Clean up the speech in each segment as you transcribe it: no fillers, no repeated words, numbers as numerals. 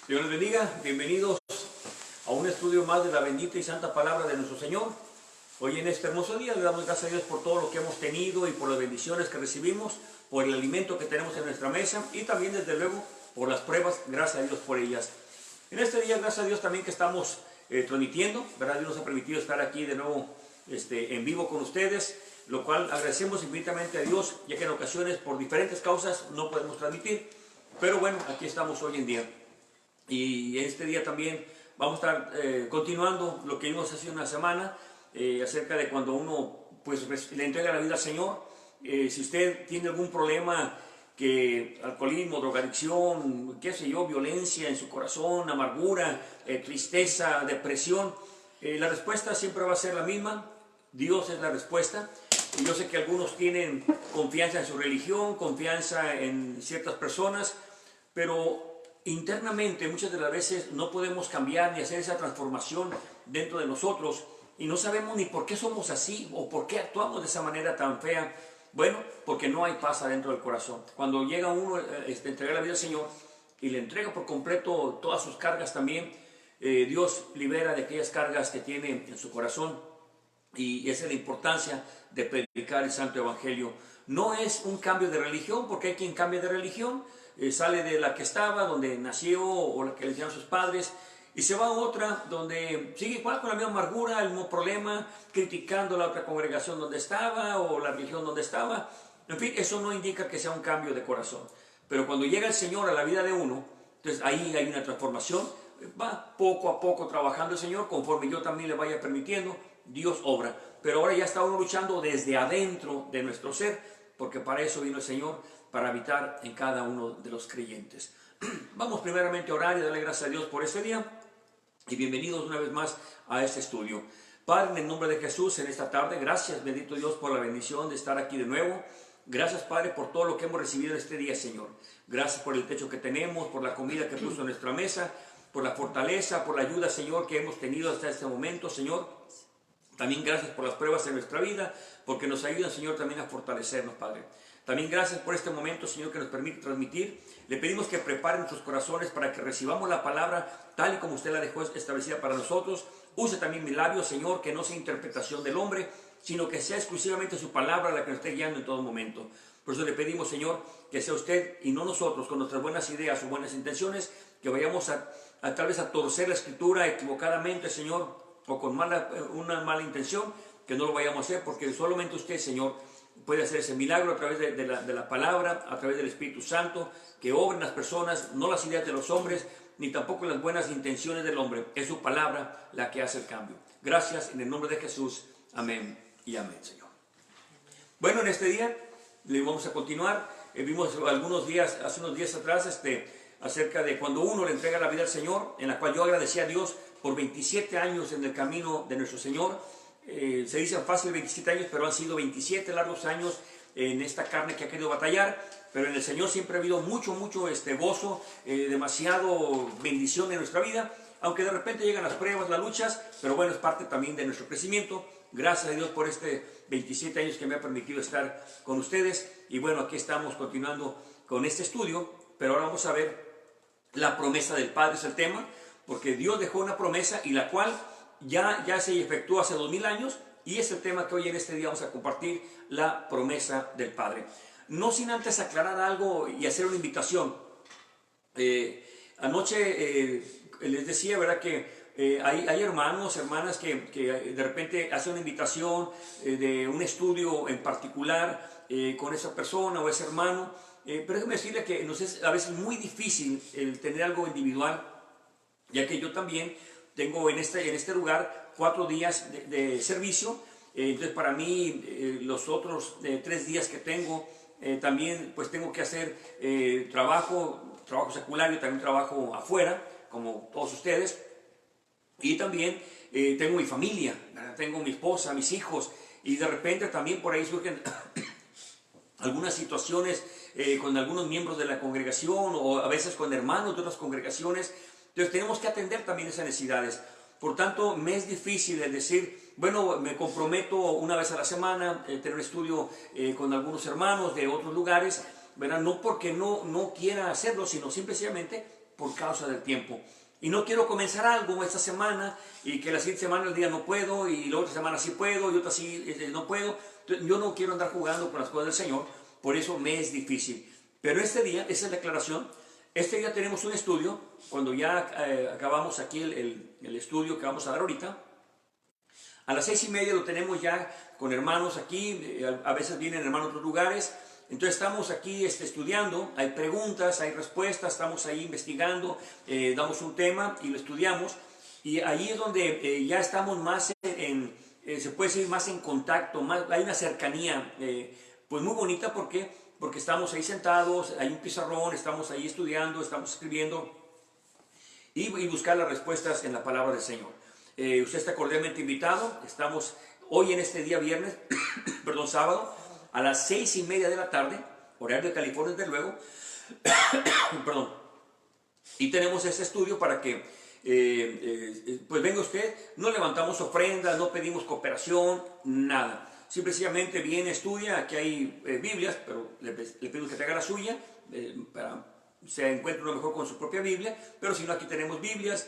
Dios les bendiga, bienvenidos a un estudio más de la bendita y santa palabra de nuestro Señor. Hoy en este hermoso día le damos gracias a Dios por todo lo que hemos tenido y por las bendiciones que recibimos, por el alimento que tenemos en nuestra mesa y también desde luego por las pruebas, gracias a Dios por ellas. En este día, gracias a Dios también que estamos transmitiendo, ¿verdad? Dios nos ha permitido estar aquí de nuevo en vivo con ustedes, lo cual agradecemos infinitamente a Dios, ya que en ocasiones por diferentes causas no podemos transmitir, pero bueno, aquí estamos hoy en día. Y este día también vamos a estar continuando lo que vimos hace una semana acerca de cuando uno pues le entrega la vida al Señor. Si usted tiene algún problema, que alcoholismo, drogadicción, qué sé yo, violencia en su corazón, amargura, tristeza, depresión, la respuesta siempre va a ser la misma. Dios es la respuesta. Y yo sé que algunos tienen confianza en su religión, confianza en ciertas personas, pero internamente muchas de las veces no podemos cambiar ni hacer esa transformación dentro de nosotros y no sabemos ni por qué somos así o por qué actuamos de esa manera tan fea. Bueno, porque no hay paz adentro del corazón. Cuando llega uno a entregar la vida al Señor y le entrega por completo todas sus cargas también, Dios libera de aquellas cargas que tiene en su corazón. Y esa es la importancia de predicar el Santo Evangelio. No es un cambio de religión, porque hay quien cambia de religión, sale de la que estaba, donde nació o la que le decían sus padres, y se va a otra donde sigue igual con la misma amargura, el mismo problema, criticando la otra congregación donde estaba o la religión donde estaba. En fin, eso no indica que sea un cambio de corazón. Pero cuando llega el Señor a la vida de uno, entonces ahí hay una transformación. Va poco a poco trabajando el Señor, conforme yo también le vaya permitiendo, Dios obra. Pero ahora ya está uno luchando desde adentro de nuestro ser, porque para eso vino el Señor, para habitar en cada uno de los creyentes. Vamos primeramente a orar y darle gracias a Dios por este día. Y bienvenidos una vez más a este estudio. Padre, en el nombre de Jesús, en esta tarde, gracias, bendito Dios, por la bendición de estar aquí de nuevo. Gracias, Padre, por todo lo que hemos recibido este día, Señor. Gracias por el techo que tenemos, por la comida que puso en nuestra mesa, por la fortaleza, por la ayuda, Señor, que hemos tenido hasta este momento, Señor. También gracias por las pruebas en nuestra vida, porque nos ayudan, Señor, también a fortalecernos, Padre. También gracias por este momento, Señor, que nos permite transmitir. Le pedimos que prepare nuestros corazones para que recibamos la palabra tal y como usted la dejó establecida para nosotros. Use también mis labios, Señor, que no sea interpretación del hombre, sino que sea exclusivamente su palabra la que nos esté guiando en todo momento. Por eso le pedimos, Señor, que sea usted y no nosotros, con nuestras buenas ideas o buenas intenciones, que vayamos tal vez a torcer la Escritura equivocadamente, Señor, o con una mala intención, que no lo vayamos a hacer, porque solamente usted, Señor, puede hacer ese milagro a través de la palabra, a través del Espíritu Santo, que obren las personas, no las ideas de los hombres, ni tampoco las buenas intenciones del hombre. Es su palabra la que hace el cambio. Gracias, en el nombre de Jesús. Amén y amén, Señor. Bueno, en este día le vamos a continuar. Vimos hace unos días atrás, acerca de cuando uno le entrega la vida al Señor, en la cual yo agradecí a Dios por 27 años en el camino de nuestro Señor. Se dice fácil 27 años, pero han sido 27 largos años en esta carne que ha querido batallar, pero en el Señor siempre ha habido mucho gozo, demasiado bendición en nuestra vida, aunque de repente llegan las pruebas, las luchas, pero bueno, es parte también de nuestro crecimiento. Gracias a Dios por 27 años que me ha permitido estar con ustedes, y bueno, aquí estamos continuando con este estudio, pero ahora vamos a ver la promesa del Padre, es el tema, porque Dios dejó una promesa y la cual ya se efectuó hace 2000 años, y es el tema que hoy en este día vamos a compartir, la promesa del Padre. No sin antes aclarar algo y hacer una invitación. Anoche les decía, ¿verdad?, que hay hermanos, hermanas que de repente hacen una invitación de un estudio en particular con esa persona o ese hermano, pero déjeme decirle que nos es a veces muy difícil el tener algo individual, ya que yo también tengo en este lugar 4 días de servicio. Entonces para mí los otros 3 días que tengo, también pues tengo que hacer trabajo secular, y también trabajo afuera, como todos ustedes. Y también tengo mi familia, ¿verdad? Tengo mi esposa, mis hijos, y de repente también por ahí surgen algunas situaciones con algunos miembros de la congregación, o a veces con hermanos de otras congregaciones. Entonces tenemos que atender también esas necesidades. Por tanto, me es difícil el decir, bueno, me comprometo una vez a la semana, tener un estudio con algunos hermanos de otros lugares, ¿verdad? No porque no quiera hacerlo, sino simplemente por causa del tiempo. Y no quiero comenzar algo esta semana y que la siguiente semana el día no puedo y la otra semana sí puedo y otra sí no puedo. Entonces, yo no quiero andar jugando con las cosas del Señor, por eso me es difícil. Pero este día, esa es la declaración, este día tenemos un estudio, cuando ya acabamos aquí el estudio que vamos a dar ahorita, a las 6:30 lo tenemos ya con hermanos aquí, a veces vienen hermanos de otros lugares. Entonces estamos aquí estudiando, hay preguntas, hay respuestas, estamos ahí investigando, damos un tema y lo estudiamos. Y ahí es donde ya estamos más se puede decir, más en contacto, hay una cercanía pues muy bonita. Porque estamos ahí sentados, hay un pizarrón, estamos ahí estudiando, estamos escribiendo y buscar las respuestas en la palabra del Señor. Usted está cordialmente invitado. Estamos hoy en este día viernes, perdón, sábado, a las 6:30 de la tarde, horario de California, desde luego. Perdón. Y tenemos este estudio para que pues venga usted. No levantamos ofrendas, no pedimos cooperación, nada. Simplemente viene, estudia. Aquí hay Biblias, pero le pido que traiga la suya para se encuentre uno mejor con su propia Biblia. Pero si no, aquí tenemos Biblias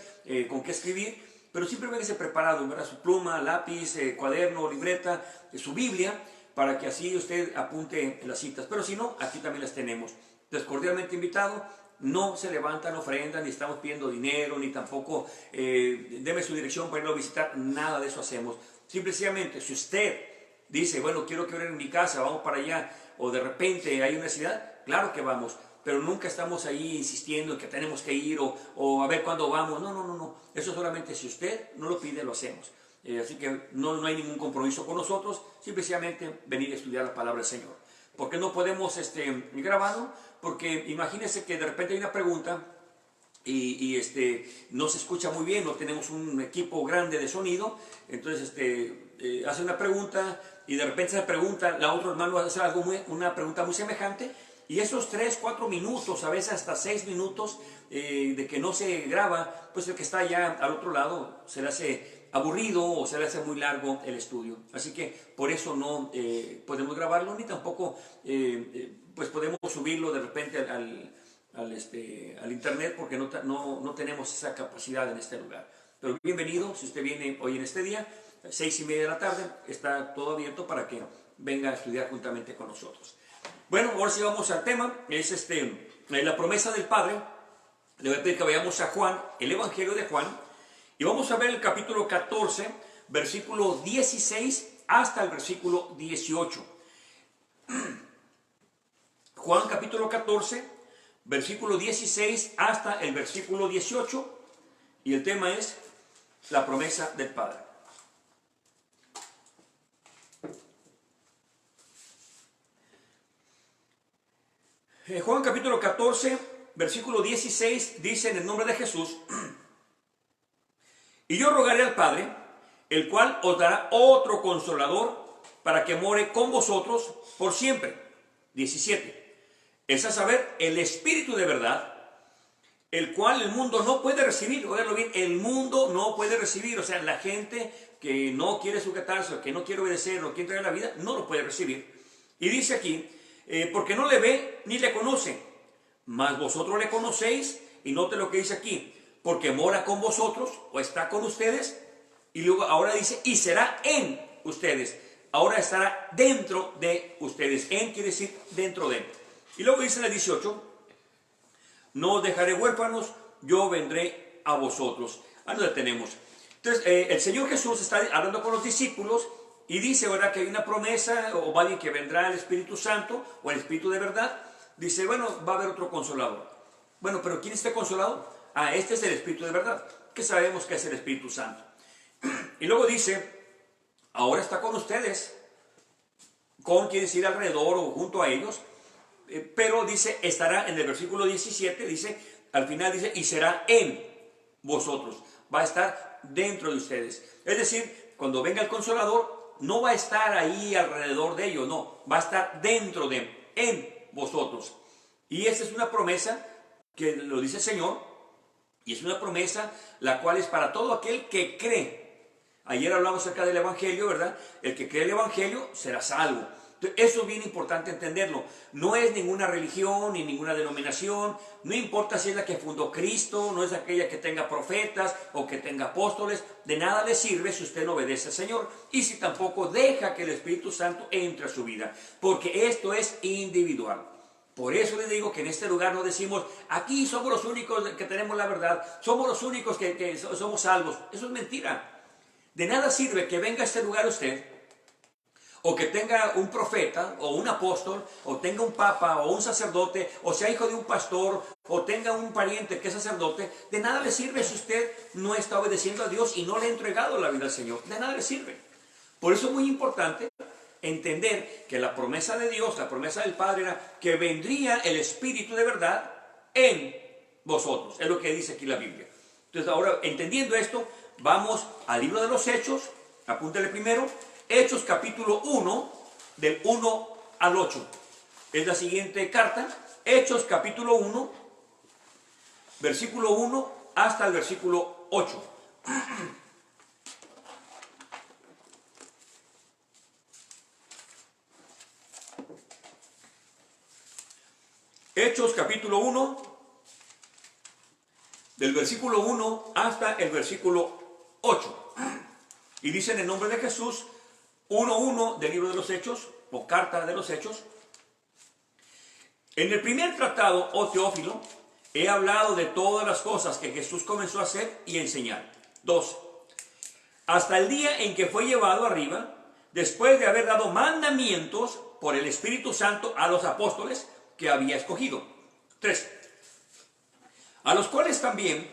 con qué escribir. Pero siempre véngase preparado, ¿verdad? Su pluma, lápiz, cuaderno, libreta, su Biblia, para que así usted apunte las citas. Pero si no, aquí también las tenemos. Entonces, cordialmente invitado. No se levantan ofrendas, ni estamos pidiendo dinero, ni tampoco deme su dirección para irlo a visitar. Nada de eso hacemos. Simplemente, si usted dice, bueno, quiero que oren en mi casa, vamos para allá, o de repente hay una necesidad, claro que vamos, pero nunca estamos ahí insistiendo en que tenemos que ir o a ver cuándo vamos. No. Eso solamente si usted no lo pide, lo hacemos. Así que no hay ningún compromiso con nosotros, simplemente venir a estudiar la palabra del Señor. ¿Por qué no podemos grabarlo? Porque imagínense que de repente hay una pregunta y no se escucha muy bien, no tenemos un equipo grande de sonido, entonces hace una pregunta y de repente esa pregunta, la otra hermano hace una pregunta muy semejante, y esos 3, 4 minutos, a veces hasta 6 minutos de que no se graba, pues el que está allá al otro lado se le hace aburrido o se le hace muy largo el estudio. Así que por eso no podemos grabarlo, ni tampoco pues podemos subirlo de repente al internet, porque no tenemos esa capacidad en este lugar. Pero bienvenido, si usted viene hoy en este día, 6:30 de la tarde, está todo abierto para que venga a estudiar juntamente con nosotros. Bueno, ahora sí vamos al tema, es la promesa del Padre. Le voy a pedir que vayamos a Juan, el Evangelio de Juan, y vamos a ver el capítulo 14, versículo 16 hasta el versículo 18. Juan capítulo 14, versículo 16 hasta el versículo 18, y el tema es la promesa del Padre. Juan capítulo 14, versículo 16 dice, en el nombre de Jesús: y yo rogaré al Padre, el cual os dará otro consolador para que more con vosotros por siempre. 17. Es a saber, el Espíritu de verdad, el cual el mundo no puede recibir. Oiganlo bien, el mundo no puede recibir. O sea, la gente que no quiere sujetarse, o que no quiere obedecer, o que quiere entregar la vida, no lo puede recibir. Y dice aquí, porque no le ve ni le conoce, mas vosotros le conocéis. Y note lo que dice aquí, porque mora con vosotros, o está con ustedes. Y luego ahora dice, y será en ustedes. Ahora estará dentro de ustedes. En quiere decir dentro de. Y luego dice en el 18, no os dejaré huérfanos, yo vendré a vosotros. Ahí lo tenemos. Entonces, el Señor Jesús está hablando con los discípulos y dice, ¿verdad?, que hay una promesa, o alguien que vendrá el Espíritu Santo, o el Espíritu de verdad. Dice, bueno, va a haber otro consolador. Bueno, pero ¿quién es este consolador? Este es el Espíritu de verdad, que sabemos que es el Espíritu Santo. Y luego dice, ahora está con ustedes, quiere decir alrededor o junto a ellos, pero dice, estará en el versículo 17, dice, al final dice, y será en vosotros, va a estar dentro de ustedes. Es decir, cuando venga el Consolador, no va a estar ahí alrededor de ellos, no, va a estar dentro de, en vosotros. Y esa es una promesa que lo dice el Señor, y es una promesa la cual es para todo aquel que cree. Ayer hablamos acerca del Evangelio, ¿verdad? El que cree el Evangelio será salvo. Eso es bien importante entenderlo. No es ninguna religión ni ninguna denominación. No importa si es la que fundó Cristo, no es aquella que tenga profetas o que tenga apóstoles. De nada le sirve si usted no obedece al Señor y si tampoco deja que el Espíritu Santo entre a su vida. Porque esto es individual. Por eso les digo que en este lugar no decimos, aquí somos los únicos que tenemos la verdad, somos los únicos que somos salvos. Eso es mentira. De nada sirve que venga a este lugar usted, o que tenga un profeta, o un apóstol, o tenga un papa, o un sacerdote, o sea hijo de un pastor, o tenga un pariente que es sacerdote. De nada le sirve si usted no está obedeciendo a Dios y no le ha entregado la vida al Señor. De nada le sirve. Por eso es muy importante entender que la promesa de Dios, la promesa del Padre era que vendría el Espíritu de verdad en vosotros. Es lo que dice aquí la Biblia. Entonces ahora, entendiendo esto, vamos al libro de los Hechos. Apúntale primero. Hechos capítulo 1, del 1 al 8. Es la siguiente carta. Hechos capítulo 1, versículo 1 hasta el versículo 8. Hechos capítulo 1, del versículo 1 hasta el versículo 8. Y dice en el nombre de Jesús, 1:1 del libro de los Hechos, o carta de los Hechos. En el primer tratado, oh Teófilo, he hablado de todas las cosas que Jesús comenzó a hacer y enseñar. 2. Hasta el día en que fue llevado arriba, después de haber dado mandamientos por el Espíritu Santo a los apóstoles que había escogido. 3. A los cuales también,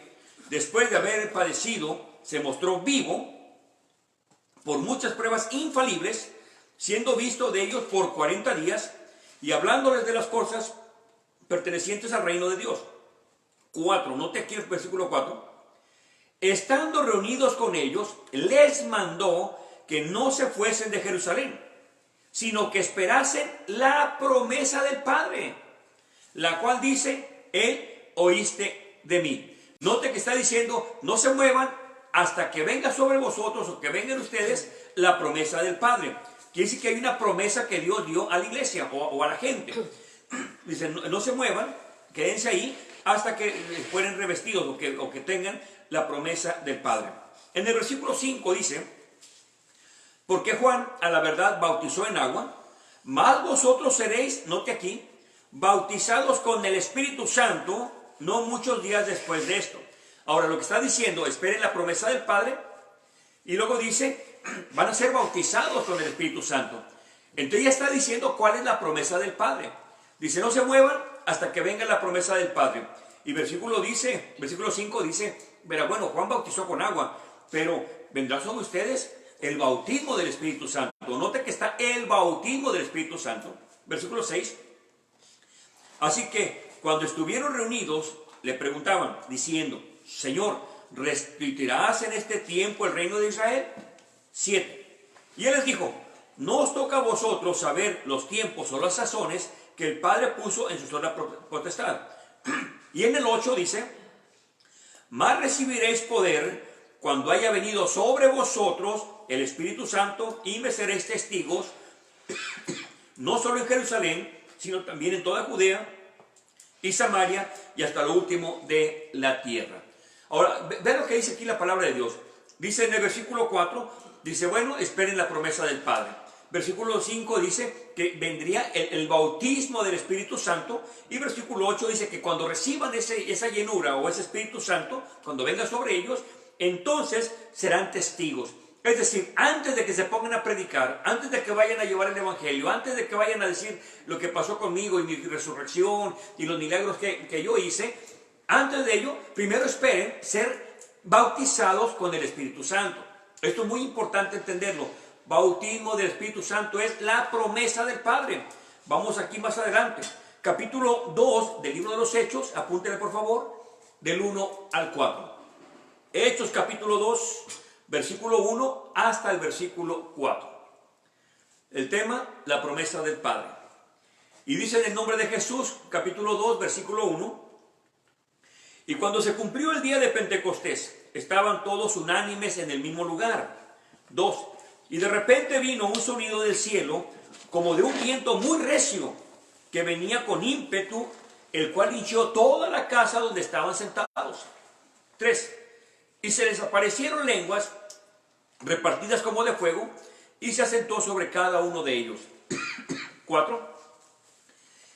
después de haber padecido, se mostró vivo por muchas pruebas infalibles, siendo visto de ellos por 40 días y hablándoles de las cosas pertenecientes al reino de Dios. 4. Note aquí el versículo 4. Estando reunidos con ellos, les mandó que no se fuesen de Jerusalén, sino que esperasen la promesa del Padre, la cual dice, oíste de mí. Note que está diciendo, no se muevan hasta que venga sobre vosotros o que vengan ustedes la promesa del Padre. Quiere decir que hay una promesa que Dios dio a la iglesia o a la gente. Dice, no se muevan, quédense ahí hasta que fueren revestidos o que tengan la promesa del Padre. En el versículo 5 dice, porque Juan a la verdad bautizó en agua, mas vosotros seréis, note aquí, bautizados con el Espíritu Santo no muchos días después de esto. Ahora lo que está diciendo, esperen la promesa del Padre, y luego dice, van a ser bautizados con el Espíritu Santo. Entonces ya está diciendo cuál es la promesa del Padre. Dice, no se muevan hasta que venga la promesa del Padre. Y versículo 5 dice, verá, bueno, Juan bautizó con agua, pero vendrá sobre ustedes el bautismo del Espíritu Santo. Note que está el bautismo del Espíritu Santo. Versículo 6. Así que cuando estuvieron reunidos, le preguntaban, diciendo, Señor, ¿restituirás en este tiempo el reino de Israel? 7. Y él les dijo, no os toca a vosotros saber los tiempos o las sazones que el Padre puso en su sola potestad. Y en el 8 dice, mas recibiréis poder cuando haya venido sobre vosotros el Espíritu Santo y me seréis testigos, no solo en Jerusalén, sino también en toda Judea y Samaria y hasta lo último de la tierra. Ahora, vean lo que dice aquí la palabra de Dios. Dice en el versículo 4, dice, bueno, esperen la promesa del Padre. Versículo 5 dice que vendría el bautismo del Espíritu Santo. Y versículo 8 dice que cuando reciban esa llenura o ese Espíritu Santo, cuando venga sobre ellos, entonces serán testigos. Es decir, antes de que se pongan a predicar, antes de que vayan a llevar el Evangelio, antes de que vayan a decir lo que pasó conmigo y mi resurrección y los milagros que yo hice, antes de ello, primero esperen ser bautizados con el Espíritu Santo. Esto es muy importante entenderlo. Bautismo del Espíritu Santo es la promesa del Padre. Vamos aquí más adelante. Capítulo 2 del libro de los Hechos, apúntenle por favor, del 1 al 4. Hechos capítulo 2, versículo 1 hasta el versículo 4. El tema, la promesa del Padre. Y dice en el nombre de Jesús, capítulo 2, versículo 1. Y cuando se cumplió el día de Pentecostés, estaban todos unánimes en el mismo lugar. 2. Y de repente vino un sonido del cielo como de un viento muy recio que venía con ímpetu, el cual hinchió toda la casa donde estaban sentados. 3. Y se les aparecieron lenguas repartidas como de fuego, y se asentó sobre cada uno de ellos. 4.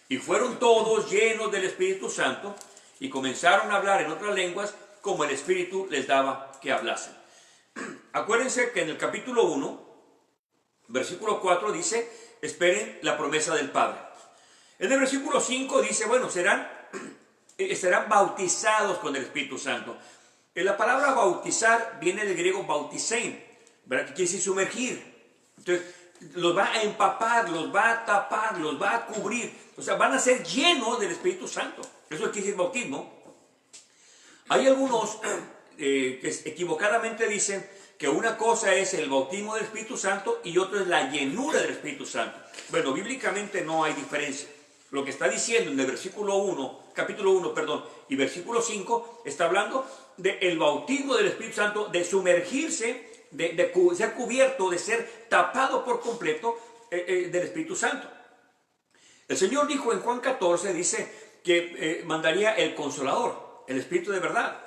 Y fueron todos llenos del Espíritu Santo, y comenzaron a hablar en otras lenguas, como el Espíritu les daba que hablasen. Acuérdense que en el capítulo 1, versículo 4 dice, esperen la promesa del Padre. En el versículo 5 dice, bueno, serán bautizados con el Espíritu Santo. La palabra bautizar viene del griego bautisein, ¿verdad? Que quiere decir sumergir. Entonces, los va a empapar, los va a tapar, los va a cubrir. O sea, van a ser llenos del Espíritu Santo. Eso quiere decir bautismo. Hay algunos que equivocadamente dicen que una cosa es el bautismo del Espíritu Santo y otra es la llenura del Espíritu Santo. Bueno, bíblicamente no hay diferencia. Lo que está diciendo en el versículo 1, capítulo 1, perdón, y versículo 5, está hablando del bautismo del Espíritu Santo, de sumergirse, de ser cubierto, de ser tapado por completo del Espíritu Santo. El Señor dijo en Juan 14, dice que mandaría el Consolador, el Espíritu de verdad,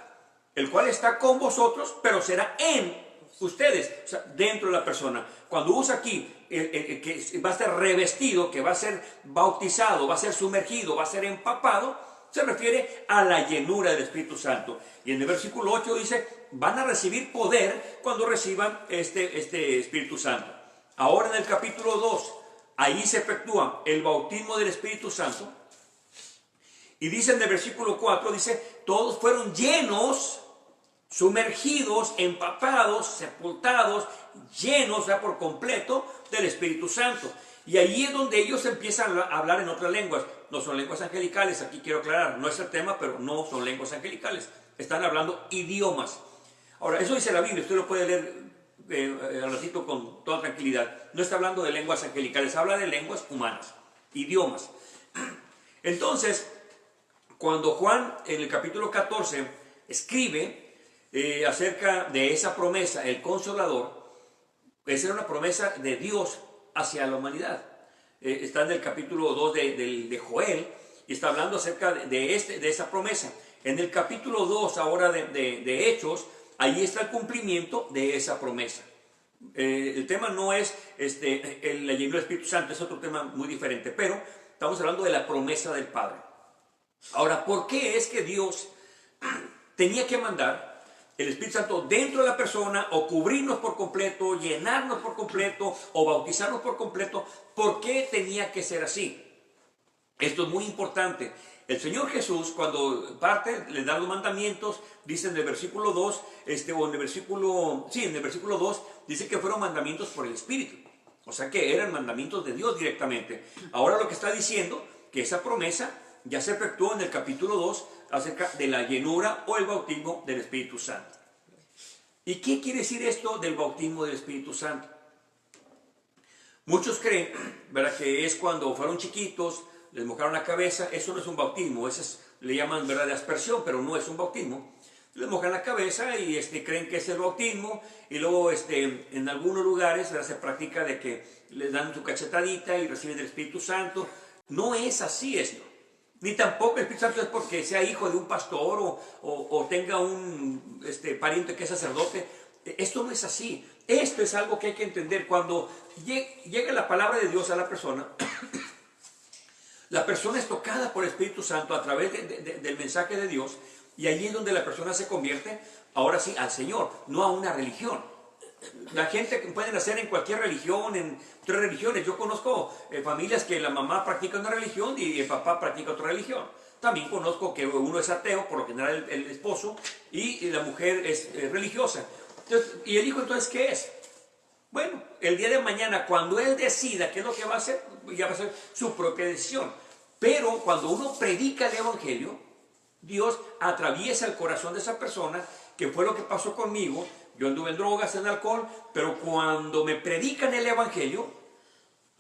el cual está con vosotros, pero será en ustedes, o sea, dentro de la persona. Cuando usa aquí que va a ser revestido, que va a ser bautizado, va a ser sumergido, va a ser empapado, se refiere a la llenura del Espíritu Santo. Y en el versículo 8 dice, van a recibir poder cuando reciban este Espíritu Santo. Ahora en el capítulo 2, ahí se efectúa el bautismo del Espíritu Santo. Y dice en el versículo 4, dice, todos fueron llenos, sumergidos, empapados, sepultados, llenos ya por completo del Espíritu Santo. Y ahí es donde ellos empiezan a hablar en otras lenguas. No son lenguas angelicales, aquí quiero aclarar, no es el tema, pero no son lenguas angelicales. Están hablando idiomas. Ahora, eso dice la Biblia, usted lo puede leer al ratito con toda tranquilidad. No está hablando de lenguas angelicales, habla de lenguas humanas, idiomas. Entonces, cuando Juan en el capítulo 14 escribe acerca de esa promesa, el Consolador, esa era una promesa de Dios hacia la humanidad. Está en el capítulo 2 de Joel y está hablando acerca de esa promesa. En el capítulo 2 ahora de Hechos, ahí está el cumplimiento de esa promesa. El tema no es la llenura del Espíritu Santo, es otro tema muy diferente, pero estamos hablando de la promesa del Padre. Ahora, ¿por qué es que Dios tenía que mandar el Espíritu Santo dentro de la persona, o cubrirnos por completo, llenarnos por completo, o bautizarnos por completo? ¿Por qué tenía que ser así? Esto es muy importante. El Señor Jesús, cuando parte, le da los mandamientos, dice en el versículo 2, o en el versículo 2, dice que fueron mandamientos por el Espíritu. O sea que eran mandamientos de Dios directamente. Ahora lo que está diciendo, que esa promesa ya se efectuó en el capítulo 2 acerca de la llenura o el bautismo del Espíritu Santo. ¿Y qué quiere decir esto del bautismo del Espíritu Santo? Muchos creen, ¿verdad?, que es cuando fueron chiquitos, les mojaron la cabeza. Eso no es un bautismo, le llaman, ¿verdad?, de aspersión, pero no es un bautismo. Les mojan la cabeza y creen que es el bautismo, y luego en algunos lugares, ¿verdad?, se practica de que les dan su cachetadita y reciben el Espíritu Santo. No es así esto. Ni tampoco el Espíritu Santo es porque sea hijo de un pastor o tenga un pariente que es sacerdote. Esto no es así. Esto es algo que hay que entender. Cuando llega la palabra de Dios a la persona, la persona es tocada por el Espíritu Santo a través del mensaje de Dios, y allí es donde la persona se convierte, ahora sí, al Señor, no a una religión. La gente puede nacer en cualquier religión, en 3 religiones. Yo conozco familias que la mamá practica una religión y el papá practica otra religión. También conozco que uno es ateo, por lo general el esposo, y la mujer es religiosa. Entonces, ¿y el hijo entonces qué es? Bueno, el día de mañana, cuando él decida qué es lo que va a hacer, ya va a ser su propia decisión. Pero cuando uno predica el Evangelio, Dios atraviesa el corazón de esa persona, que fue lo que pasó conmigo. Yo anduve en drogas, en alcohol, pero cuando me predican el Evangelio,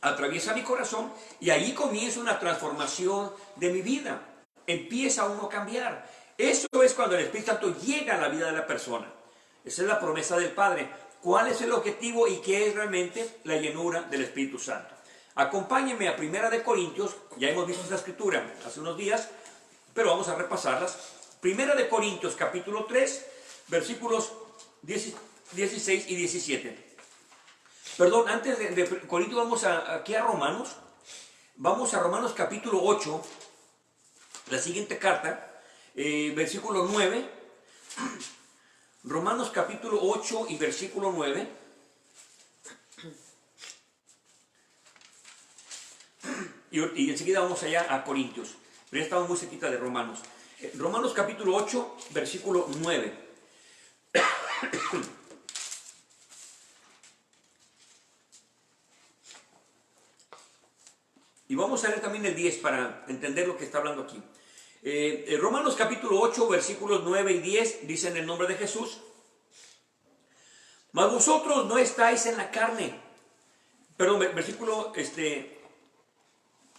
atraviesa mi corazón y ahí comienza una transformación de mi vida. Empieza uno a cambiar. Eso es cuando el Espíritu Santo llega a la vida de la persona. Esa es la promesa del Padre. ¿Cuál es el objetivo y qué es realmente la llenura del Espíritu Santo? Acompáñenme a Primera de Corintios. Ya hemos visto esta escritura hace unos días, pero vamos a repasarlas. Primera de Corintios, capítulo 3, versículos 16 y 17. Perdón, antes de Corintios vamos aquí a Romanos. Vamos a Romanos capítulo 8, la siguiente carta, versículo 9. Romanos capítulo 8 y versículo 9. Y enseguida vamos allá a Corintios. Pero ya estamos muy cerquita de Romanos. Romanos capítulo 8, versículo 9. Y vamos a leer también el 10 para entender lo que está hablando aquí. Romanos capítulo 8, versículos 9 y 10 dicen en el nombre de Jesús: mas vosotros no estáis en la carne. Perdón, versículo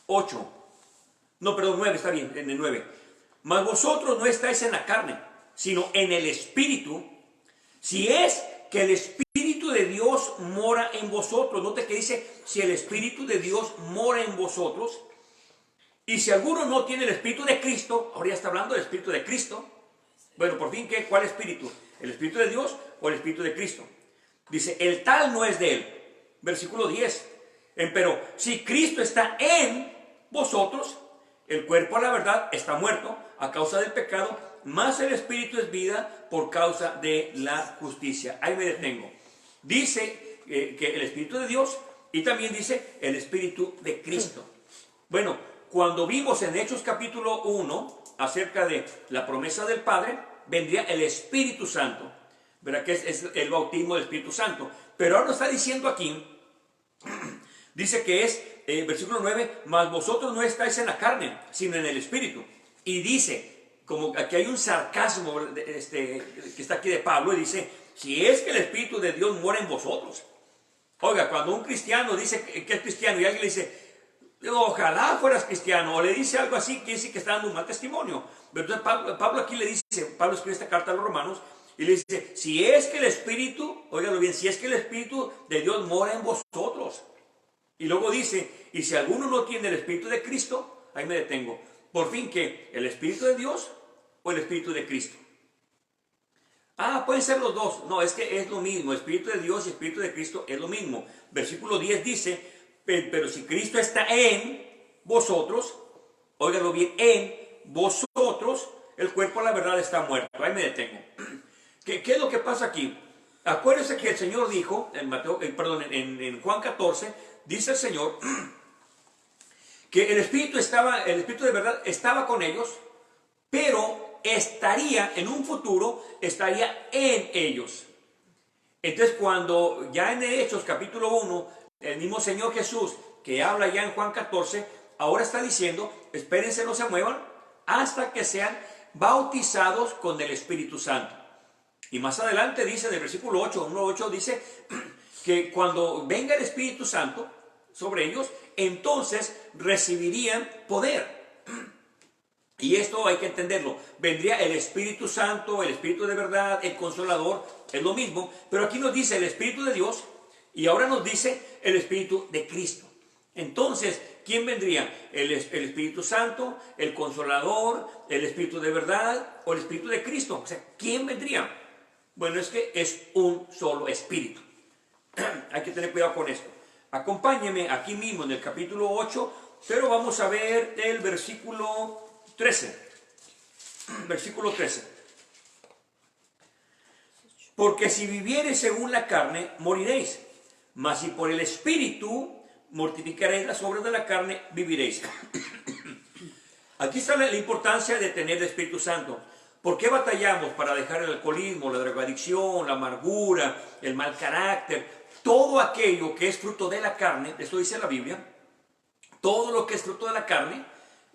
8. No, perdón, 9, está bien, en el 9. Mas vosotros no estáis en la carne, sino en el Espíritu, si es que el Espíritu de Dios mora en vosotros. Note que dice, si el Espíritu de Dios mora en vosotros. Y si alguno no tiene el Espíritu de Cristo, ahora ya está hablando del Espíritu de Cristo. Bueno, por fin, ¿cuál Espíritu? ¿El Espíritu de Dios o el Espíritu de Cristo? Dice, el tal no es de él. Versículo 10. Pero si Cristo está en vosotros, el cuerpo a la verdad está muerto a causa del pecado, mas el Espíritu es vida por causa de la justicia. Ahí me detengo. Dice que el Espíritu de Dios, y también dice el Espíritu de Cristo. Bueno, cuando vimos en Hechos capítulo 1 acerca de la promesa del Padre, vendría el Espíritu Santo, ¿verdad? Que es el bautismo del Espíritu Santo. Pero ahora nos está diciendo aquí, dice que es, versículo 9, mas vosotros no estáis en la carne, sino en el Espíritu. Y dice, como aquí hay un sarcasmo que está aquí de Pablo, y dice, si es que el Espíritu de Dios mora en vosotros. Oiga, cuando un cristiano dice que es cristiano y alguien le dice, ojalá fueras cristiano, o le dice algo así, quiere decir que está dando un mal testimonio. Pero entonces Pablo aquí le dice, Pablo escribe esta carta a los romanos, y le dice, si es que el Espíritu, óigalo bien, si es que el Espíritu de Dios mora en vosotros. Y luego dice, y si alguno no tiene el Espíritu de Cristo, ahí me detengo. Por fin, ¿qué? ¿El Espíritu de Dios o el Espíritu de Cristo? Ah, pueden ser los dos. No, es que es lo mismo. Espíritu de Dios y Espíritu de Cristo es lo mismo. Versículo 10 dice, pero si Cristo está en vosotros, óigalo bien, en vosotros, el cuerpo a la verdad está muerto. Ahí me detengo. ¿Qué es lo que pasa aquí? Acuérdense que el Señor dijo, en Juan 14, dice el Señor que el Espíritu de verdad estaba con ellos, pero estaría, en un futuro, estaría en ellos. Entonces, cuando ya en Hechos capítulo 1, el mismo Señor Jesús, que habla ya en Juan 14, ahora está diciendo, espérense, no se muevan, hasta que sean bautizados con el Espíritu Santo. Y más adelante dice, en el versículo 8, 1:8, dice que cuando venga el Espíritu Santo sobre ellos, entonces recibirían poder. Y esto hay que entenderlo. Vendría el Espíritu Santo, el Espíritu de verdad, el Consolador, es lo mismo. Pero aquí nos dice el Espíritu de Dios y ahora nos dice el Espíritu de Cristo. Entonces, ¿quién vendría? El Espíritu Santo, el Consolador, el Espíritu de verdad o el Espíritu de Cristo. O sea, ¿quién vendría? Bueno, es que es un solo Espíritu. Hay que tener cuidado con esto. Acompáñeme aquí mismo en el capítulo 8, pero vamos a ver el versículo 13. Versículo 13. Porque si viviereis según la carne, moriréis. Mas si por el Espíritu mortificaréis las obras de la carne, viviréis. Aquí está la importancia de tener el Espíritu Santo. ¿Por qué batallamos para dejar el alcoholismo, la drogadicción, la amargura, el mal carácter? Todo aquello que es fruto de la carne, esto dice la Biblia, todo lo que es fruto de la carne,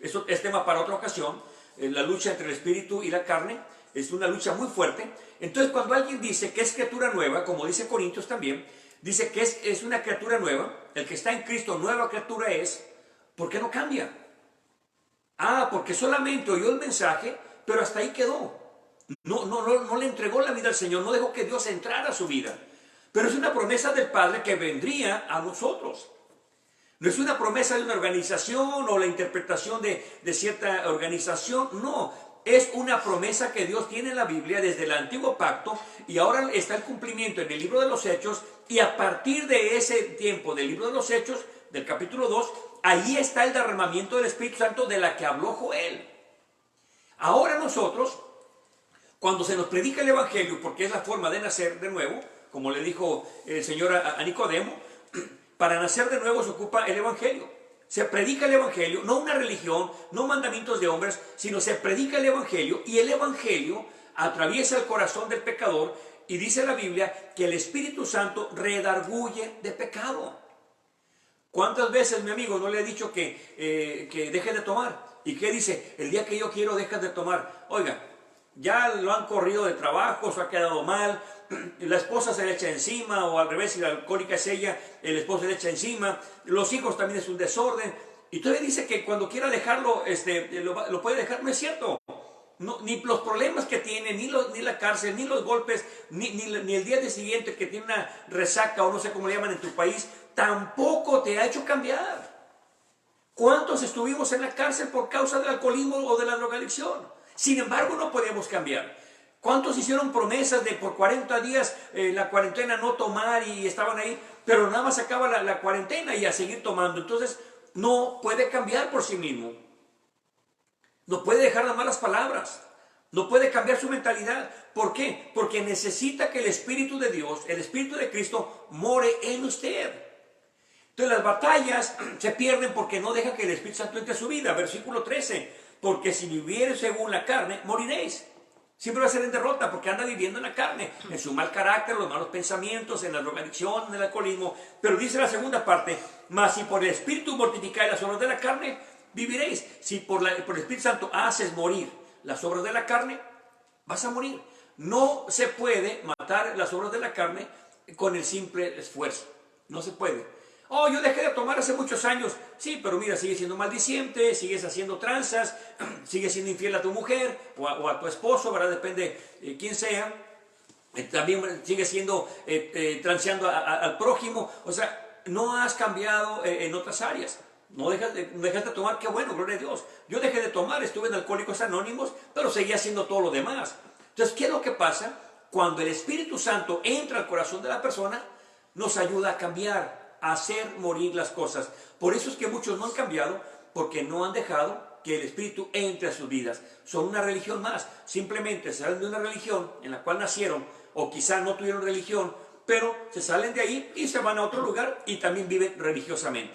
eso es tema para otra ocasión, la lucha entre el espíritu y la carne, es una lucha muy fuerte. Entonces cuando alguien dice que es criatura nueva, como dice Corintios también, dice que es una criatura nueva, el que está en Cristo, nueva criatura es, ¿por qué no cambia? Ah, porque solamente oyó el mensaje, pero hasta ahí quedó. No le entregó la vida al Señor, no dejó que Dios entrara a su vida. Pero es una promesa del Padre que vendría a nosotros. No es una promesa de una organización o la interpretación de cierta organización, no. Es una promesa que Dios tiene en la Biblia desde el antiguo pacto y ahora está el cumplimiento en el libro de los Hechos, y a partir de ese tiempo del libro de los Hechos, del capítulo 2, ahí está el derramamiento del Espíritu Santo de la que habló Joel. Ahora nosotros, cuando se nos predica el Evangelio, porque es la forma de nacer de nuevo, como le dijo el Señor a Nicodemo, para nacer de nuevo se ocupa el Evangelio. Se predica el Evangelio, no una religión, no mandamientos de hombres, sino se predica el Evangelio, y el Evangelio atraviesa el corazón del pecador, y dice la Biblia que el Espíritu Santo redarguye de pecado. ¿Cuántas veces, mi amigo, no le he dicho que deje de tomar? ¿Y qué dice? El día que yo quiero, dejas de tomar. Oiga, ya lo han corrido de trabajo, se ha quedado mal, la esposa se le echa encima, o al revés, si la alcohólica es ella, el esposo se le echa encima, los hijos también es un desorden, y todavía dice que cuando quiera dejarlo, lo puede dejar. No es cierto. No, ni los problemas que tiene, ni la cárcel, ni los golpes, ni el día siguiente que tiene una resaca, o no sé cómo le llaman en tu país, tampoco te ha hecho cambiar. ¿Cuántos estuvimos en la cárcel por causa del alcoholismo o de la drogadicción? Sin embargo, no podemos cambiar. ¿Cuántos hicieron promesas de por 40 días la cuarentena no tomar y estaban ahí, pero nada más acaba la cuarentena y a seguir tomando? Entonces, no puede cambiar por sí mismo. No puede dejar las malas palabras. No puede cambiar su mentalidad. ¿Por qué? Porque necesita que el Espíritu de Dios, el Espíritu de Cristo, more en usted. Entonces las batallas se pierden porque no deja que el Espíritu Santo entre a su vida. Versículo 13. Porque si vivieres según la carne, moriréis. Siempre va a ser en derrota porque anda viviendo en la carne, en su mal carácter, los malos pensamientos, en la drogadicción, en el alcoholismo. Pero dice la segunda parte: mas si por el Espíritu mortificáis las obras de la carne, viviréis. Si por el Espíritu Santo haces morir las obras de la carne, vas a morir. No se puede matar las obras de la carne con el simple esfuerzo. No se puede. Oh, yo dejé de tomar hace muchos años. Sí, pero mira, sigues siendo maldiciente, sigues haciendo tranzas, sigues siendo infiel a tu mujer o a tu esposo, ¿verdad? Depende quién sea. También sigues siendo transeando al prójimo. O sea, no has cambiado en otras áreas. No dejaste de tomar, qué bueno, gloria a Dios. Yo dejé de tomar, estuve en Alcohólicos Anónimos, pero seguía haciendo todo lo demás. Entonces, ¿qué es lo que pasa? Cuando el Espíritu Santo entra al corazón de la persona, nos ayuda a cambiar, a hacer morir las cosas. Por eso es que muchos no han cambiado, porque no han dejado que el Espíritu entre a sus vidas. Son una religión más. Simplemente salen de una religión en la cual nacieron, o quizá no tuvieron religión, pero se salen de ahí y se van a otro lugar y también viven religiosamente.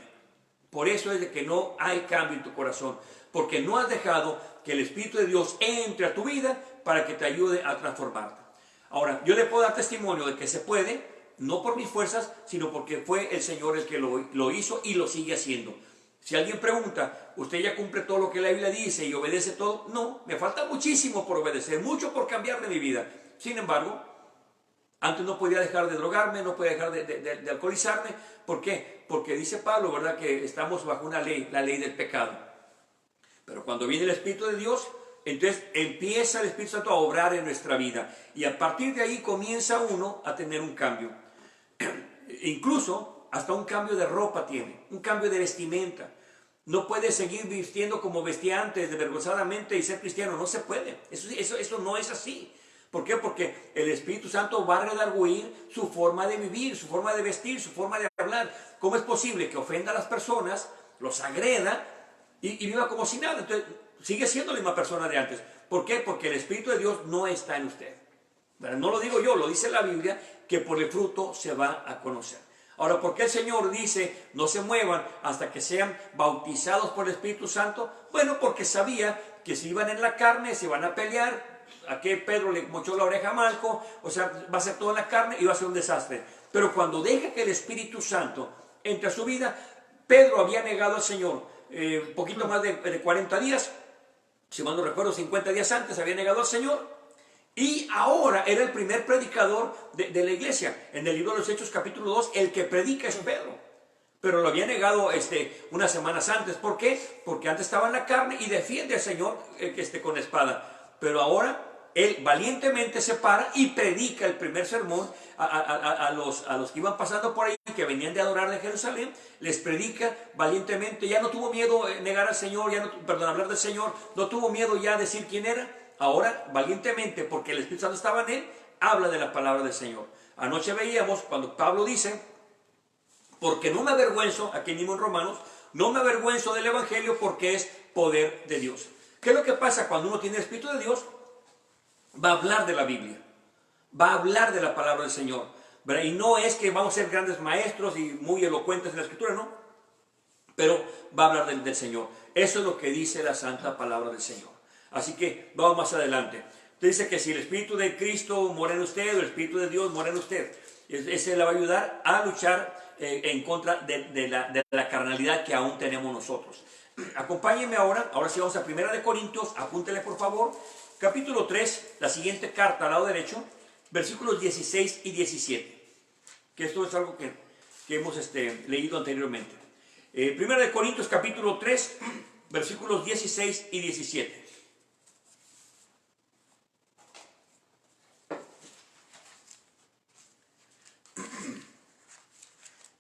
Por eso es de que no hay cambio en tu corazón, porque no has dejado que el Espíritu de Dios entre a tu vida para que te ayude a transformarte. Ahora, yo le puedo dar testimonio de que se puede, no por mis fuerzas, sino porque fue el Señor el que lo hizo y lo sigue haciendo. Si alguien pregunta, ¿usted ya cumple todo lo que la Biblia dice y obedece todo? No, me falta muchísimo por obedecer, mucho por cambiar de mi vida. Sin embargo, antes no podía dejar de drogarme, no podía dejar de alcoholizarme. ¿Por qué? Porque dice Pablo, ¿verdad?, que estamos bajo una ley, la ley del pecado. Pero cuando viene el Espíritu de Dios, entonces empieza el Espíritu Santo a obrar en nuestra vida. Y a partir de ahí comienza uno a tener un cambio. Incluso hasta un cambio de ropa tiene, un cambio de vestimenta. No puede seguir vistiendo como vestía antes, desvergonzadamente, y ser cristiano. No se puede. Eso no es así. ¿Por qué? Porque el Espíritu Santo va a redarguir su forma de vivir, su forma de vestir, su forma de hablar. ¿Cómo es posible que ofenda a las personas, los agreda y viva como si nada? Entonces sigue siendo la misma persona de antes. ¿Por qué? Porque el Espíritu de Dios no está en usted. Pero no lo digo yo, lo dice la Biblia, que por el fruto se va a conocer. Ahora, ¿por qué el Señor dice no se muevan hasta que sean bautizados por el Espíritu Santo? Bueno, porque sabía que si iban en la carne se iban a pelear. Aquí Pedro le mochó la oreja a Malco, o sea, va a ser todo en la carne y va a ser un desastre. Pero cuando deja que el Espíritu Santo entre a su vida, Pedro había negado al Señor un poquito más de 40 días, si mal no recuerdo, 50 días antes había negado al Señor, y ahora era el primer predicador de la iglesia. En el libro de los Hechos capítulo 2, el que predica es Pedro. Pero lo había negado unas semanas antes. ¿Por qué? Porque antes estaba en la carne y defiende al Señor con espada. Pero ahora él valientemente se para y predica el primer sermón a los que iban pasando por ahí, que venían de adorar de Jerusalén. Les predica valientemente. Ya no tuvo miedo negar al Señor, hablar del Señor. No tuvo miedo ya decir quién era. Ahora, valientemente, porque el Espíritu Santo estaba en él, habla de la palabra del Señor. Anoche veíamos cuando Pablo dice: porque no me avergüenzo, aquí mismo en Romanos, no me avergüenzo del Evangelio, porque es poder de Dios. ¿Qué es lo que pasa cuando uno tiene el Espíritu de Dios? Va a hablar de la Biblia, va a hablar de la palabra del Señor, ¿verdad? Y no es que vamos a ser grandes maestros y muy elocuentes en la Escritura, no, pero va a hablar del Señor. Eso es lo que dice la santa palabra del Señor. Así que vamos más adelante. Dice que si el Espíritu de Cristo mora en usted, o el Espíritu de Dios mora en usted, ese le va a ayudar a luchar en contra de la carnalidad que aún tenemos nosotros. Acompáñenme ahora sí vamos a 1 Corintios, apúntele por favor, capítulo 3, la siguiente carta al lado derecho, versículos 16 y 17, que esto es algo que hemos leído anteriormente. 1 Corintios capítulo 3, versículos 16 y 17.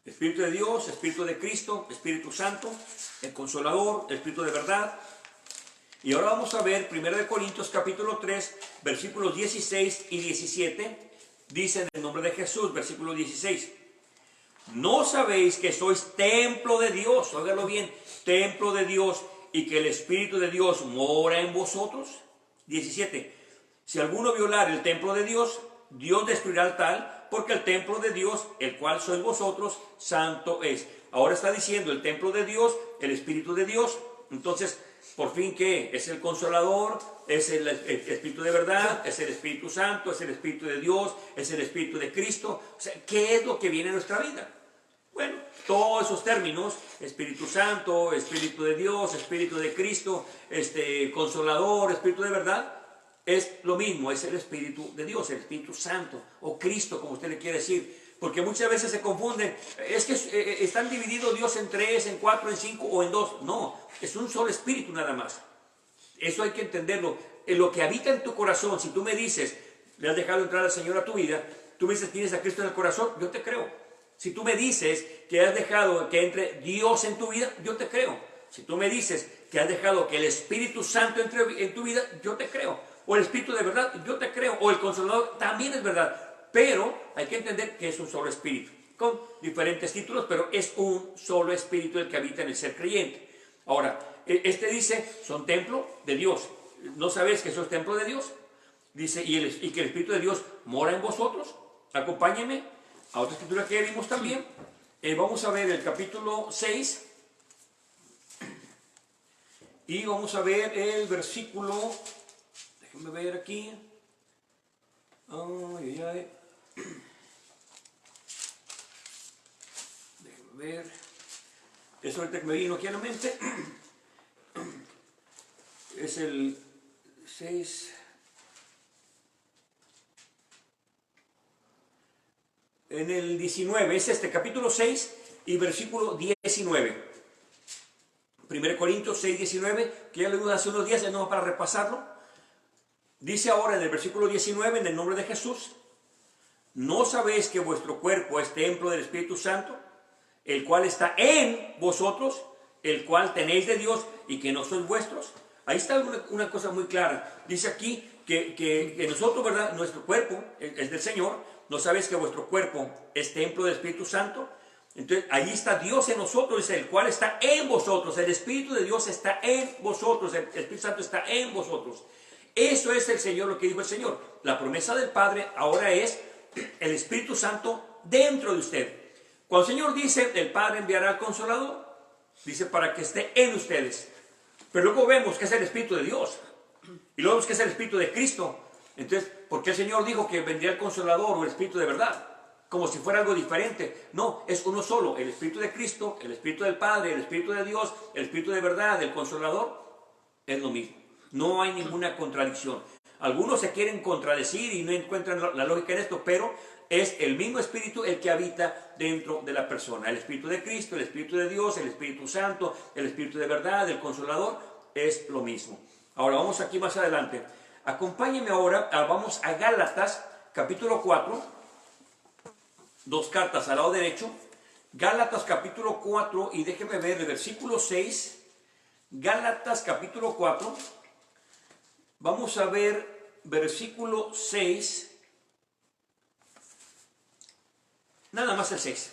Espíritu de Dios, Espíritu de Cristo, Espíritu Santo, el Consolador, Espíritu de verdad. Y ahora vamos a ver 1 Corintios capítulo 3, versículos 16 y 17. Dice en el nombre de Jesús, versículo 16: ¿no sabéis que sois templo de Dios? Óigalo bien, templo de Dios, y que el Espíritu de Dios mora en vosotros. 17: si alguno violar el templo de Dios, Dios destruirá al tal, porque el templo de Dios, el cual sois vosotros, santo es. Ahora está diciendo el templo de Dios, el Espíritu de Dios. Entonces, por fin, ¿qué? Es el Consolador, es el Espíritu de verdad, es el Espíritu Santo, es el Espíritu de Dios, es el Espíritu de Cristo. O sea, ¿qué es lo que viene en nuestra vida? Bueno, todos esos términos: Espíritu Santo, Espíritu de Dios, Espíritu de Cristo, Consolador, Espíritu de verdad, es lo mismo, es el Espíritu de Dios, el Espíritu Santo, o Cristo, como usted le quiere decir. Porque muchas veces se confunden, es que están divididos Dios en 3, en 4, en 5 o en 2. No, es un solo Espíritu nada más. Eso hay que entenderlo. En lo que habita en tu corazón, si tú me dices, le has dejado entrar al Señor a tu vida, tú me dices, tienes a Cristo en el corazón, yo te creo. Si tú me dices que has dejado que entre Dios en tu vida, yo te creo. Si tú me dices que has dejado que el Espíritu Santo entre en tu vida, yo te creo. O el Espíritu de verdad, yo te creo. O el Consolador, también es verdad. Pero hay que entender que es un solo Espíritu, con diferentes títulos, pero es un solo Espíritu el que habita en el ser creyente. Ahora, dice, son templo de Dios. ¿No sabes que sos templo de Dios? Dice, y que el Espíritu de Dios mora en vosotros. Acompáñenme a otra escritura que vimos también. Vamos a ver el capítulo 6. Y vamos a ver el versículo... Déjenme ver aquí. Déjenme ver. Eso ahorita que me vino aquí a la mente. Es el 6. En el 19, es capítulo 6 y versículo 19. 1 Corintios 6, 19, que ya lo vimos hace unos días, ya no para repasarlo. Dice ahora en el versículo 19, en el nombre de Jesús: ¿no sabéis que vuestro cuerpo es templo del Espíritu Santo, el cual está en vosotros, el cual tenéis de Dios, y que no sois vuestros? Ahí está una cosa muy clara. Dice aquí que nosotros, ¿verdad? Nuestro cuerpo es del Señor. ¿No sabéis que vuestro cuerpo es templo del Espíritu Santo? Entonces, ahí está Dios en nosotros, dice, el cual está en vosotros. El Espíritu de Dios está en vosotros, el Espíritu Santo está en vosotros. Eso es el Señor, lo que dijo el Señor. La promesa del Padre ahora es el Espíritu Santo dentro de usted. Cuando el Señor dice, el Padre enviará al Consolador, dice, para que esté en ustedes. Pero luego vemos que es el Espíritu de Dios. Y luego vemos que es el Espíritu de Cristo. Entonces, ¿por qué el Señor dijo que vendría el Consolador o el Espíritu de verdad? Como si fuera algo diferente. No, es uno solo. El Espíritu de Cristo, el Espíritu del Padre, el Espíritu de Dios, el Espíritu de verdad, el Consolador, es lo mismo. No hay ninguna contradicción. Algunos se quieren contradecir y no encuentran la lógica en esto, pero es el mismo Espíritu el que habita dentro de la persona. El Espíritu de Cristo, el Espíritu de Dios, el Espíritu Santo, el Espíritu de verdad, el Consolador, es lo mismo. Ahora vamos aquí más adelante. Acompáñenme ahora, vamos a Gálatas, capítulo 4, dos cartas al lado derecho. Gálatas capítulo 4, y déjenme ver el versículo 6. Gálatas capítulo 4, vamos a ver versículo 6, nada más el 6.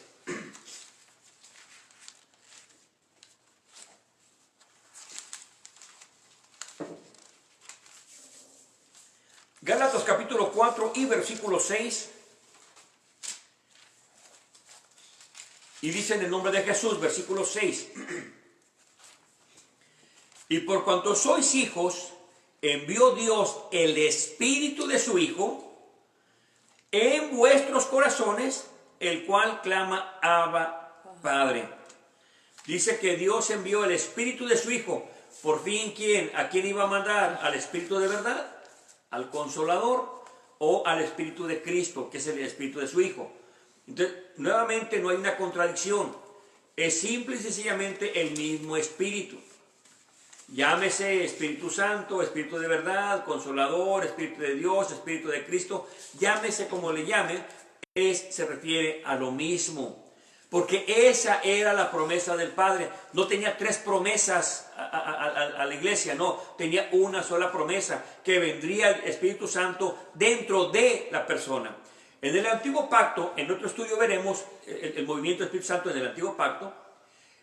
Gálatas capítulo 4 y versículo 6. Y dice en el nombre de Jesús, versículo 6. Y por cuanto sois hijos, envió Dios el Espíritu de su Hijo en vuestros corazones, el cual clama Abba, Padre. Dice que Dios envió el Espíritu de su Hijo. Por fin, ¿quién? ¿A quién iba a mandar? ¿Al Espíritu de verdad? ¿Al Consolador? ¿O al Espíritu de Cristo, que es el Espíritu de su Hijo? Entonces, nuevamente no hay una contradicción. Es simple y sencillamente el mismo Espíritu. Llámese Espíritu Santo, Espíritu de verdad, Consolador, Espíritu de Dios, Espíritu de Cristo. Llámese como le llame, se refiere a lo mismo. Porque esa era la promesa del Padre. No tenía tres promesas a la iglesia, no. Tenía una sola promesa, que vendría el Espíritu Santo dentro de la persona. En el Antiguo Pacto, en otro estudio veremos el movimiento del Espíritu Santo en el Antiguo Pacto.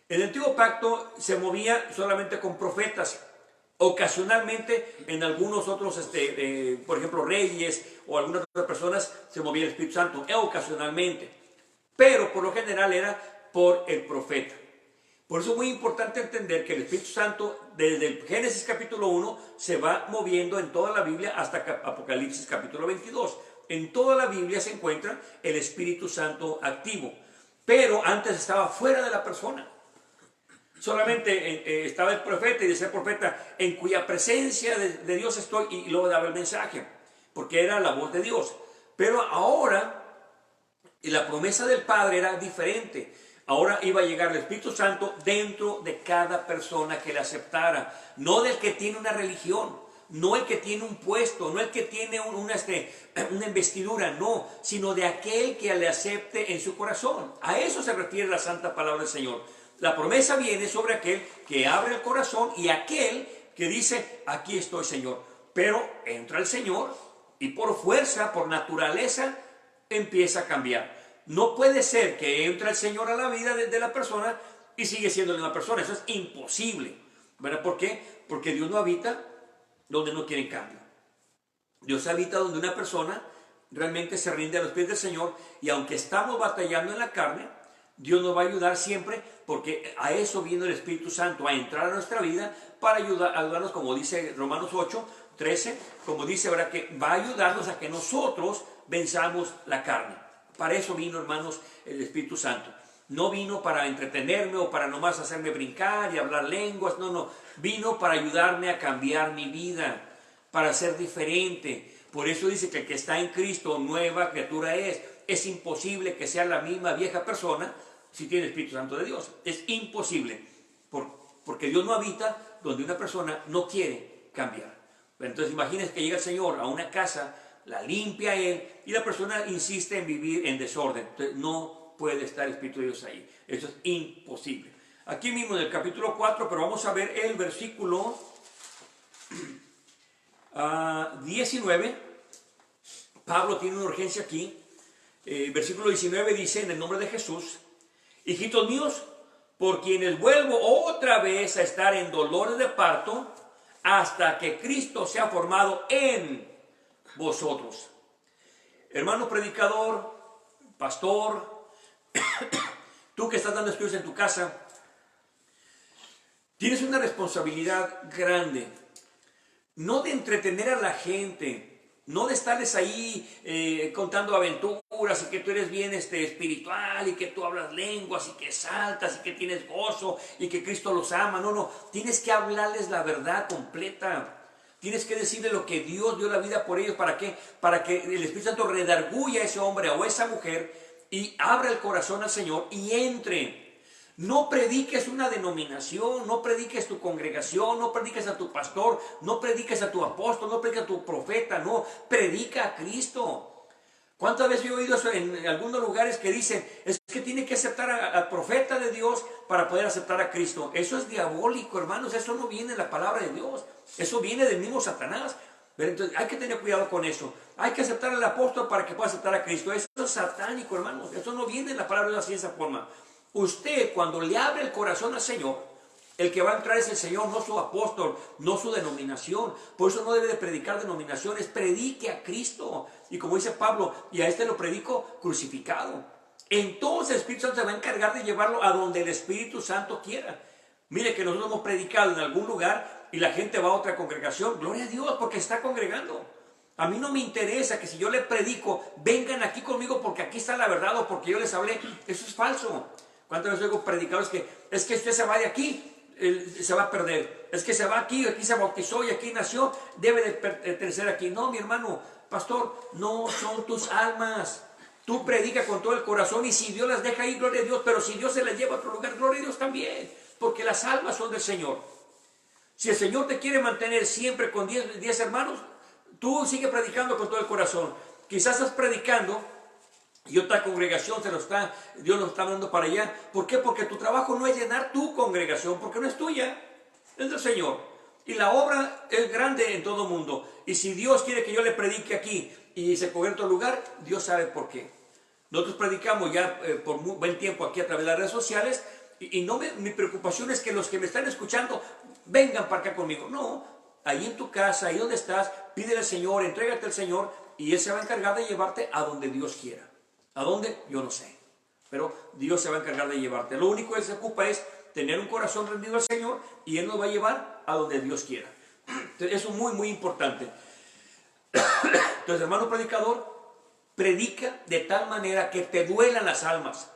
En el Antiguo Pacto se movía solamente con profetas. Ocasionalmente en algunos otros, por ejemplo, reyes o algunas otras personas se movía el Espíritu Santo, ocasionalmente. Pero por lo general era por el profeta. Por eso es muy importante entender que el Espíritu Santo, desde el Génesis capítulo 1, se va moviendo en toda la Biblia hasta Apocalipsis capítulo 22. En toda la Biblia se encuentra el Espíritu Santo activo. Pero antes estaba fuera de la persona. Solamente estaba el profeta y decía el profeta, en cuya presencia de Dios estoy, y luego daba el mensaje, porque era la voz de Dios. Pero ahora, la promesa del Padre era diferente. Ahora iba a llegar el Espíritu Santo dentro de cada persona que le aceptara, no del que tiene una religión, no el que tiene un puesto, no el que tiene una investidura, no, sino de aquel que le acepte en su corazón. A eso se refiere la santa palabra del Señor. La promesa viene sobre aquel que abre el corazón y aquel que dice, aquí estoy, Señor. Pero entra el Señor y por fuerza, por naturaleza, empieza a cambiar. No puede ser que entre el Señor a la vida de la persona y sigue siendo la misma persona. Eso es imposible. ¿Verdad? ¿Por qué? Porque Dios no habita donde no quiere cambio. Dios habita donde una persona realmente se rinde a los pies del Señor, y aunque estamos batallando en la carne, Dios nos va a ayudar siempre, porque a eso viene el Espíritu Santo, a entrar a nuestra vida para ayudarnos, como dice Romanos 8, 13, como dice, ¿verdad?, que va a ayudarnos a que nosotros venzamos la carne. Para eso vino, hermanos, el Espíritu Santo. No vino para entretenerme o para nomás hacerme brincar y hablar lenguas, no. Vino para ayudarme a cambiar mi vida, para ser diferente. Por eso dice que el que está en Cristo, nueva criatura es. Es imposible que sea la misma vieja persona si tiene el Espíritu Santo de Dios. Es imposible, porque Dios no habita donde una persona no quiere cambiar. Entonces imagínense que llega el Señor a una casa, la limpia Él, y la persona insiste en vivir en desorden. Entonces no puede estar el Espíritu de Dios ahí. Eso es imposible. Aquí mismo en el capítulo 4, pero vamos a ver el versículo 19. Pablo tiene una urgencia aquí. Versículo 19 dice, en el nombre de Jesús, hijitos míos, por quienes vuelvo otra vez a estar en dolores de parto, hasta que Cristo sea formado en vosotros. Hermano predicador, pastor, tú que estás dando estudios en tu casa, tienes una responsabilidad grande, no de entretener a la gente, no de estarles ahí contando aventuras y que tú eres bien espiritual y que tú hablas lenguas y que saltas y que tienes gozo y que Cristo los ama. No, tienes que hablarles la verdad completa. Tienes que decirle lo que Dios dio la vida por ellos. ¿Para qué? Para que el Espíritu Santo redarguya a ese hombre o a esa mujer y abra el corazón al Señor y entre. No prediques una denominación, no prediques tu congregación, no prediques a tu pastor, no prediques a tu apóstol, no prediques a tu profeta, no, predica a Cristo. ¿Cuántas veces he oído eso en algunos lugares que dicen, es que tiene que aceptar al profeta de Dios para poder aceptar a Cristo? Eso es diabólico, hermanos, eso no viene de la palabra de Dios, eso viene del mismo Satanás. Pero entonces hay que tener cuidado con eso. Hay que aceptar al apóstol para que pueda aceptar a Cristo. Eso es satánico, hermanos, eso no viene de la palabra de Dios así de esa forma. Usted, cuando le abre el corazón al Señor, el que va a entrar es el Señor, no su apóstol, no su denominación. Por eso no debe de predicar denominaciones, predique a Cristo. Y como dice Pablo, y a este lo predico crucificado. Entonces el Espíritu Santo se va a encargar de llevarlo a donde el Espíritu Santo quiera. Mire que nosotros hemos predicado en algún lugar y la gente va a otra congregación. Gloria a Dios, porque está congregando. A mí no me interesa que si yo les predico, vengan aquí conmigo porque aquí está la verdad o porque yo les hablé. Eso es falso. ¿Cuántas veces oigo predicadores que es que usted se va de aquí? Se va a perder, es que se va aquí se bautizó y aquí nació, debe de pertenecer aquí. No, mi hermano, pastor, no son tus almas. Tú predica con todo el corazón y si Dios las deja ahí, gloria a Dios, pero si Dios se las lleva a otro lugar, gloria a Dios también, porque las almas son del Señor. Si el Señor te quiere mantener siempre con 10 hermanos, tú sigue predicando con todo el corazón. Quizás estás predicando y otra congregación Dios lo está dando para allá. ¿Por qué? Porque tu trabajo no es llenar tu congregación, porque no es tuya, es del Señor. Y la obra es grande en todo el mundo. Y si Dios quiere que yo le predique aquí y se convierta en otro lugar, Dios sabe por qué. Nosotros predicamos ya por muy buen tiempo aquí a través de las redes sociales. Y no mi preocupación es que los que me están escuchando vengan para acá conmigo. No, ahí en tu casa, ahí donde estás, pídele al Señor, entrégate al Señor y Él se va a encargar de llevarte a donde Dios quiera. ¿A dónde? Yo no sé. Pero Dios se va a encargar de llevarte. Lo único que se ocupa es tener un corazón rendido al Señor y Él nos va a llevar a donde Dios quiera. Entonces, eso es muy, muy importante. Entonces, hermano predicador, predica de tal manera que te duelan las almas.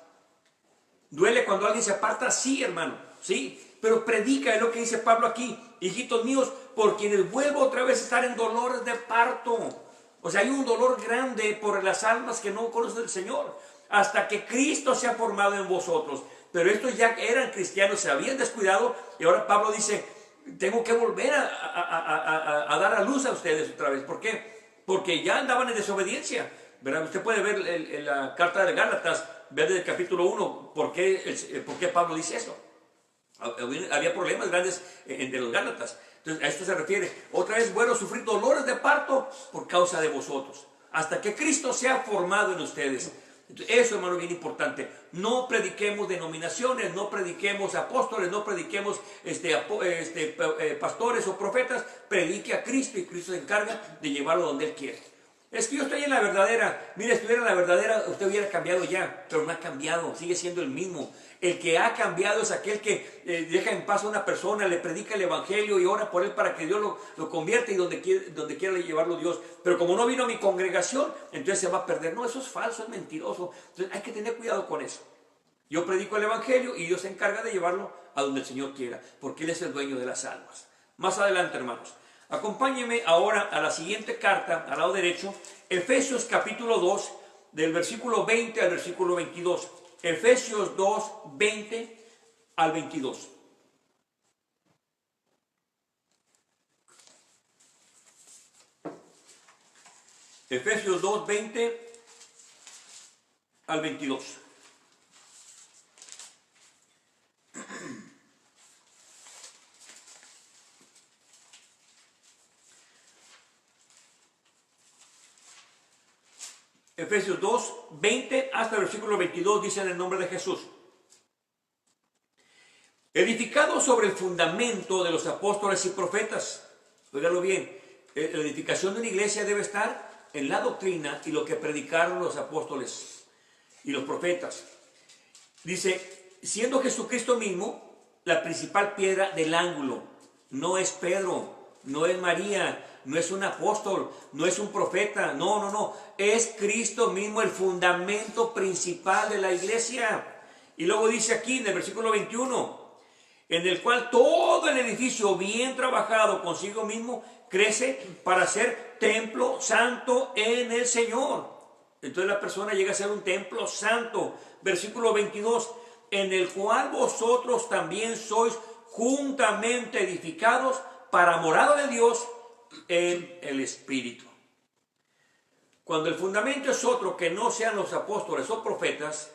¿Duele cuando alguien se aparta? Sí, hermano, sí. Pero predica, es lo que dice Pablo aquí. Hijitos míos, por quienes vuelvo otra vez a estar en dolores de parto. O sea, hay un dolor grande por las almas que no conocen al Señor, hasta que Cristo se ha formado en vosotros. Pero estos ya eran cristianos, se habían descuidado, y ahora Pablo dice, tengo que volver a dar a luz a ustedes otra vez. ¿Por qué? Porque ya andaban en desobediencia, ¿verdad? Usted puede ver en la carta de Gálatas, ver desde el capítulo 1, ¿por qué Pablo dice eso? Había problemas grandes entre los Gálatas. Entonces a esto se refiere. Otra vez, bueno, sufrir dolores de parto por causa de vosotros, hasta que Cristo sea formado en ustedes. Entonces, eso, hermano, es bien importante. No prediquemos denominaciones, no prediquemos apóstoles, no prediquemos pastores o profetas. Predique a Cristo y Cristo se encarga de llevarlo donde Él quiere. Es que yo estoy en la verdadera. Mire, si estuviera en la verdadera, usted hubiera cambiado ya, pero no ha cambiado, sigue siendo el mismo. El que ha cambiado es aquel que deja en paz a una persona, le predica el evangelio y ora por él para que Dios lo convierta y donde quiera llevarlo Dios. Pero como no vino a mi congregación, entonces se va a perder. No, eso es falso, es mentiroso. Entonces hay que tener cuidado con eso. Yo predico el evangelio y Dios se encarga de llevarlo a donde el Señor quiera, porque Él es el dueño de las almas. Más adelante, hermanos. Acompáñenme ahora a la siguiente carta, al lado derecho, Efesios capítulo 2, del versículo 20 al versículo 22. Efesios 2, 20 al 22. Efesios 2, 20 al 22. Efesios 2, 20 hasta el versículo 22 dice en el nombre de Jesús. Edificado sobre el fundamento de los apóstoles y profetas. Óigalo bien, la edificación de una iglesia debe estar en la doctrina y lo que predicaron los apóstoles y los profetas. Dice, siendo Jesucristo mismo la principal piedra del ángulo. No es Pedro, no es María, no es un apóstol, no es un profeta, no, es Cristo mismo el fundamento principal de la iglesia. Y luego dice aquí en el versículo 21, en el cual todo el edificio bien trabajado consigo mismo crece para ser templo santo en el Señor. Entonces la persona llega a ser un templo santo. Versículo 22, en el cual vosotros también sois juntamente edificados para morada de Dios en el Espíritu. Cuando el fundamento es otro que no sean los apóstoles o profetas,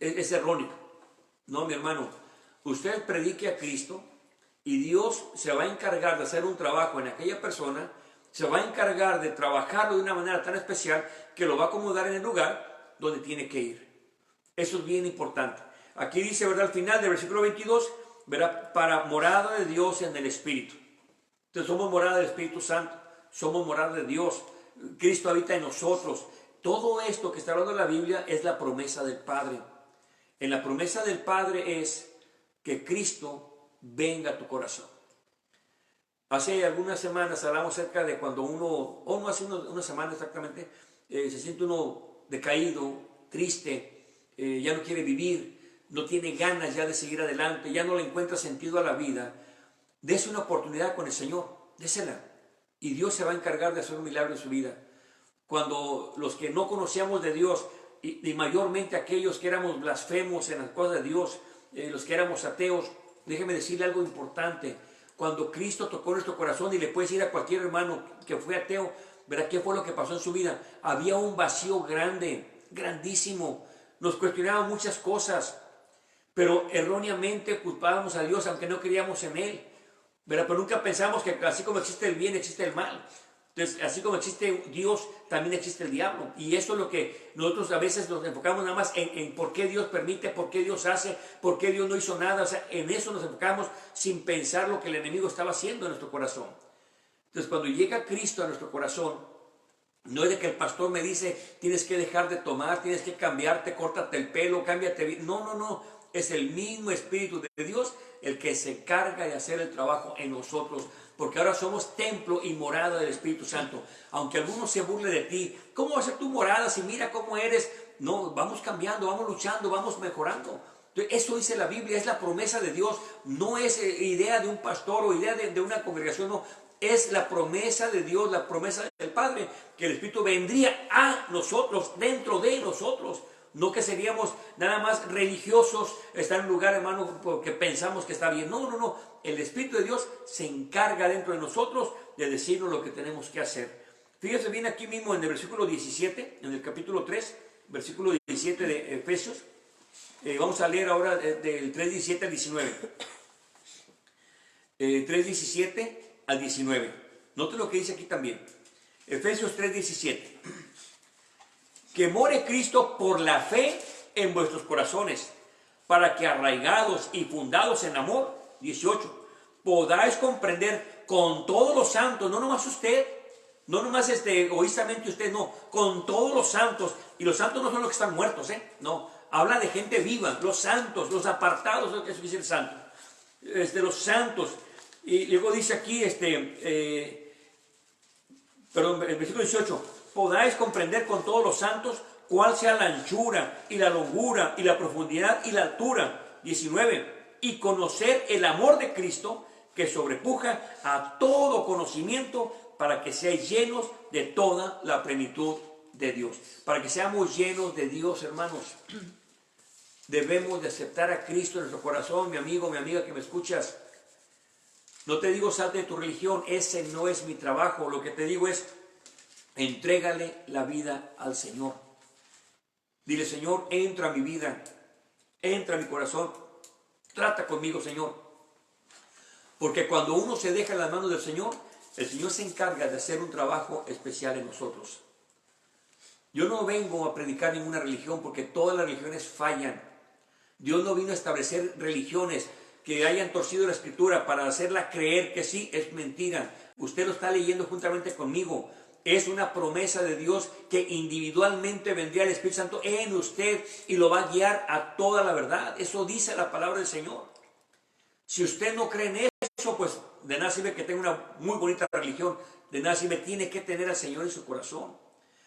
es erróneo. No, mi hermano, usted predique a Cristo y Dios se va a encargar de hacer un trabajo en aquella persona, se va a encargar de trabajarlo de una manera tan especial que lo va a acomodar en el lugar donde tiene que ir. Eso es bien importante. Aquí dice, ¿verdad? Al final del versículo 22, ¿verdad? Para morada de Dios en el Espíritu. Entonces somos morada del Espíritu Santo, somos morada de Dios. Cristo habita en nosotros. Todo esto que está hablando la Biblia es la promesa del Padre. En la promesa del Padre es que Cristo venga a tu corazón. Hace algunas semanas hablamos acerca de cuando uno, o no hace una semana exactamente, se siente uno decaído, triste, ya no quiere vivir, no tiene ganas ya de seguir adelante, ya no le encuentra sentido a la vida. Dese una oportunidad con el Señor, désela. Y Dios se va a encargar de hacer un milagro en su vida. Cuando los que no conocíamos de Dios, y mayormente aquellos que éramos blasfemos en las cosas de Dios, los que éramos ateos, déjeme decirle algo importante. Cuando Cristo tocó nuestro corazón, y le puedes decir a cualquier hermano que fue ateo, verá qué fue lo que pasó en su vida. Había un vacío grande, grandísimo. Nos cuestionaban muchas cosas, pero erróneamente culpábamos a Dios aunque no creíamos en Él. Pero nunca pensamos que así como existe el bien, existe el mal. Entonces, así como existe Dios, también existe el diablo. Y eso es lo que nosotros a veces nos enfocamos nada más en por qué Dios permite, por qué Dios hace, por qué Dios no hizo nada. O sea, en eso nos enfocamos sin pensar lo que el enemigo estaba haciendo en nuestro corazón. Entonces, cuando llega Cristo a nuestro corazón, no es de que el pastor me dice, tienes que dejar de tomar, tienes que cambiarte, córtate el pelo, cámbiate. No. Es el mismo Espíritu de Dios el que se encarga de hacer el trabajo en nosotros, porque ahora somos templo y morada del Espíritu Santo. Aunque algunos se burle de ti, ¿cómo va a ser tu morada si mira cómo eres? No, vamos cambiando, vamos luchando, vamos mejorando. Entonces, eso dice la Biblia, es la promesa de Dios, no es idea de un pastor o idea de una congregación, no. Es la promesa de Dios, la promesa del Padre, que el Espíritu vendría a nosotros, dentro de nosotros. No que seríamos nada más religiosos, estar en un lugar, hermano, porque pensamos que está bien. No. El Espíritu de Dios se encarga dentro de nosotros de decirnos lo que tenemos que hacer. Fíjese bien aquí mismo en el versículo 17, en el capítulo 3, versículo 17 de Efesios. Vamos a leer ahora del 3:17 al 19. 3:17 al 19. Note lo que dice aquí también. Efesios 3:17. Que more Cristo por la fe en vuestros corazones, para que arraigados y fundados en amor, 18, podáis comprender con todos los santos, no nomás usted, no nomás egoístamente usted, no, con todos los santos. Y los santos no son los que están muertos, no, habla de gente viva, los santos, los apartados, lo que es decir santo, los santos. Y luego dice aquí, el versículo 18, podáis comprender con todos los santos cuál sea la anchura y la longura y la profundidad y la altura. 19, y conocer el amor de Cristo que sobrepuja a todo conocimiento, para que seáis llenos de toda la plenitud de Dios. Para que seamos llenos de Dios, hermanos, debemos de aceptar a Cristo en nuestro corazón. Mi amigo, mi amiga que me escuchas, no te digo salte de tu religión, ese no es mi trabajo. Lo que te digo es, entrégale la vida al Señor. Dile, Señor, entra a mi vida, entra a mi corazón, trata conmigo, Señor. Porque cuando uno se deja en las manos del Señor, el Señor se encarga de hacer un trabajo especial en nosotros. Yo no vengo a predicar ninguna religión, porque todas las religiones fallan. Dios no vino a establecer religiones que hayan torcido la Escritura para hacerla creer que sí, es mentira. Usted lo está leyendo juntamente conmigo. Es una promesa de Dios que individualmente vendría el Espíritu Santo en usted y lo va a guiar a toda la verdad. Eso dice la palabra del Señor. Si usted no cree en eso, pues de nada sirve que tenga una muy bonita religión. De nada sirve, tiene que tener al Señor en su corazón.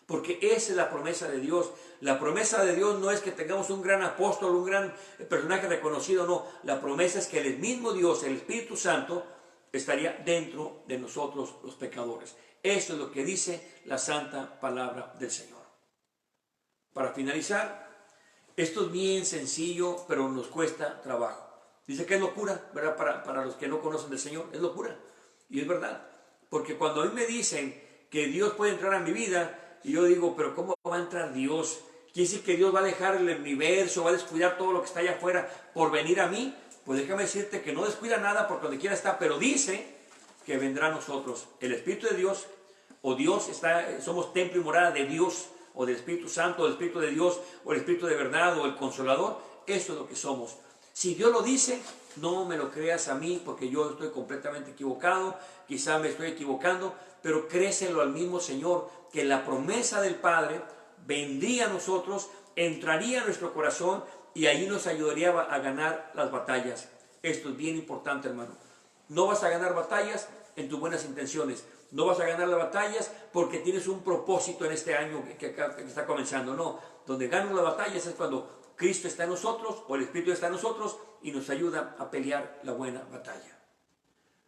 Porque esa es la promesa de Dios. La promesa de Dios no es que tengamos un gran apóstol, un gran personaje reconocido, no. La promesa es que el mismo Dios, el Espíritu Santo, estaría dentro de nosotros los pecadores. Eso es lo que dice la santa palabra del Señor. Para finalizar, Esto es bien sencillo, pero nos cuesta trabajo. Dice que es locura, ¿verdad? Para los que no conocen del Señor, es locura. Y es verdad. Porque cuando a mí me dicen que Dios puede entrar a mi vida, y yo digo, pero ¿cómo va a entrar Dios? ¿Quiere decir que Dios va a dejar el universo, va a descuidar todo lo que está allá afuera por venir a mí? Pues déjame decirte que no descuida nada porque donde quiera está, pero dice que vendrá a nosotros el Espíritu de Dios, o Dios está, somos templo y morada de Dios, o del Espíritu Santo, o del Espíritu de Dios, o el Espíritu de verdad, o el Consolador. Eso es lo que somos. Si Dios lo dice, no me lo creas a mí porque yo estoy completamente equivocado, quizá me estoy equivocando, pero créeselo al mismo Señor, que la promesa del Padre vendría a nosotros, entraría a nuestro corazón y ahí nos ayudaría a ganar las batallas. Esto es bien importante, hermano. No vas a ganar batallas en tus buenas intenciones. No vas a ganar las batallas porque tienes un propósito en este año que está comenzando. No, donde ganan las batallas es cuando Cristo está en nosotros o el Espíritu está en nosotros y nos ayuda a pelear la buena batalla.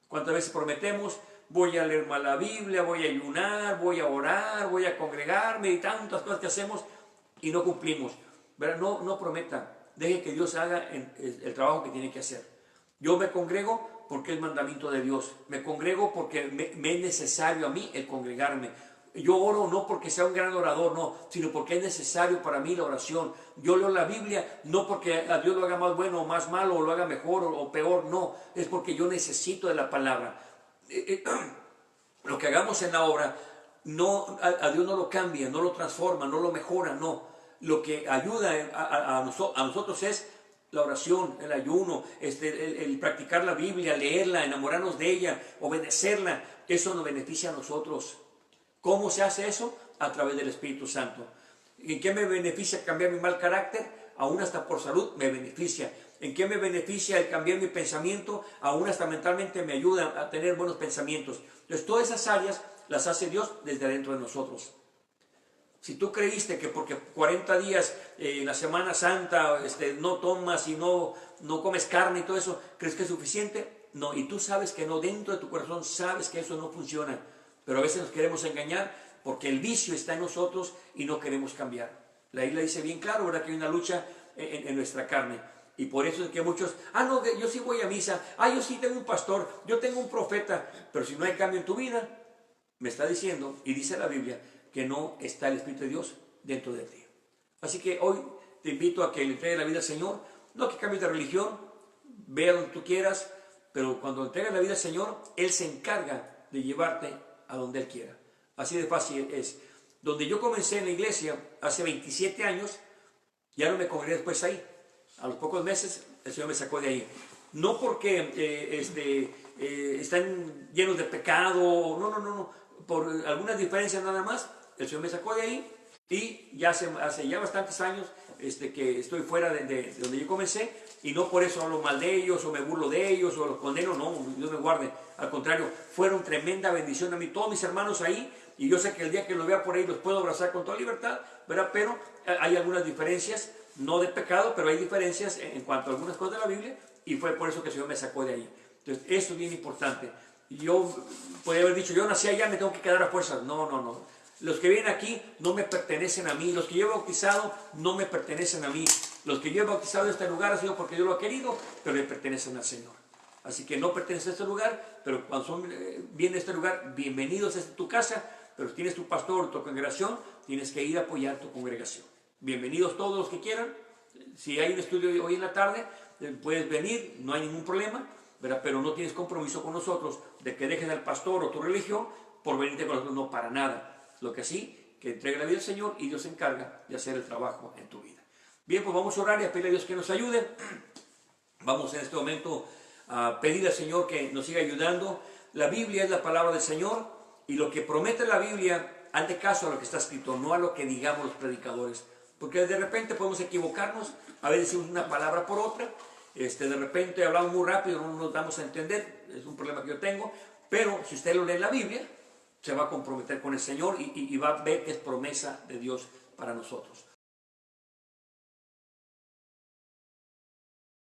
¿Cuántas veces prometemos? Voy a leer más la Biblia, voy a ayunar, voy a orar, voy a congregarme y tantas cosas que hacemos y no cumplimos. ¿Verdad? No prometa. Deje que Dios haga el trabajo que tiene que hacer. Yo me congrego porque es mandamiento de Dios. Me congrego porque me es necesario a mí el congregarme. Yo oro no porque sea un gran orador, no, sino porque es necesario para mí la oración. Yo leo la Biblia no porque a Dios lo haga más bueno o más malo, o lo haga mejor o peor, no. Es porque yo necesito de la palabra. Lo que hagamos en la obra, no, a Dios no lo cambia, no lo transforma, no lo mejora, no. Lo que ayuda a nosotros es la oración, el ayuno, el practicar la Biblia, leerla, enamorarnos de ella, obedecerla. Eso nos beneficia a nosotros. ¿Cómo se hace eso? A través del Espíritu Santo. ¿En qué me beneficia cambiar mi mal carácter? Aún hasta por salud me beneficia. ¿En qué me beneficia el cambiar mi pensamiento? Aún hasta mentalmente me ayuda a tener buenos pensamientos. Entonces todas esas áreas las hace Dios desde adentro de nosotros. Si tú creíste que porque 40 días en la Semana Santa no tomas y no comes carne y todo eso, ¿crees que es suficiente? No, y tú sabes que no, dentro de tu corazón sabes que eso no funciona. Pero a veces nos queremos engañar porque el vicio está en nosotros y no queremos cambiar. La Biblia dice bien claro, ¿verdad? Que hay una lucha en nuestra carne. Y por eso es que muchos, no, yo sí voy a misa, yo sí tengo un pastor, yo tengo un profeta. Pero si no hay cambio en tu vida, me está diciendo, y dice la Biblia, que no está el Espíritu de Dios dentro de ti. Así que hoy te invito a que le entregues la vida al Señor, no que cambies de religión, vea donde tú quieras, pero cuando entregas la vida al Señor, Él se encarga de llevarte a donde Él quiera. Así de fácil es. Donde yo comencé en la iglesia hace 27 años, ya no me congregué después ahí. A los pocos meses el Señor me sacó de ahí. No porque están llenos de pecado, no. Por algunas diferencias nada más, el Señor me sacó de ahí y ya hace ya bastantes años que estoy fuera de donde yo comencé, y no por eso hablo mal de ellos o me burlo de ellos o los condeno, no, Dios me guarde. Al contrario, fueron tremenda bendición a mí, todos mis hermanos ahí, y yo sé que el día que los vea por ahí los puedo abrazar con toda libertad, ¿verdad? Pero hay algunas diferencias, no de pecado, pero hay diferencias en cuanto a algunas cosas de la Biblia, y fue por eso que el Señor me sacó de ahí. Entonces, eso es bien importante. Yo podría haber dicho, yo nací allá, me tengo que quedar a fuerzas. No. Los que vienen aquí no me pertenecen a mí. Los que yo he bautizado no me pertenecen a mí. Los que yo he bautizado en este lugar ha sido porque yo lo he querido, pero le pertenecen al Señor. Así que no pertenece a este lugar, pero cuando vienen a este lugar, bienvenidos a tu casa, pero si tienes tu pastor, tu congregación, tienes que ir a apoyar tu congregación. Bienvenidos todos los que quieran. Si hay un estudio hoy en la tarde, puedes venir, no hay ningún problema, ¿verdad? Pero no tienes compromiso con nosotros de que dejes al pastor o tu religión por venirte con nosotros, no, para nada. Lo que sí, que entregue la vida al Señor y Dios se encarga de hacer el trabajo en tu vida. Bien, pues vamos a orar y a pedirle a Dios que nos ayude. Vamos en este momento a pedir al Señor que nos siga ayudando. La Biblia es la palabra del Señor, y lo que promete la Biblia, hazle caso a lo que está escrito, no a lo que digamos los predicadores. Porque de repente podemos equivocarnos, a veces decimos una palabra por otra, de repente hablamos muy rápido, no nos damos a entender, es un problema que yo tengo, pero si usted lo lee en la Biblia, se va a comprometer con el Señor y va a ver que es promesa de Dios para nosotros.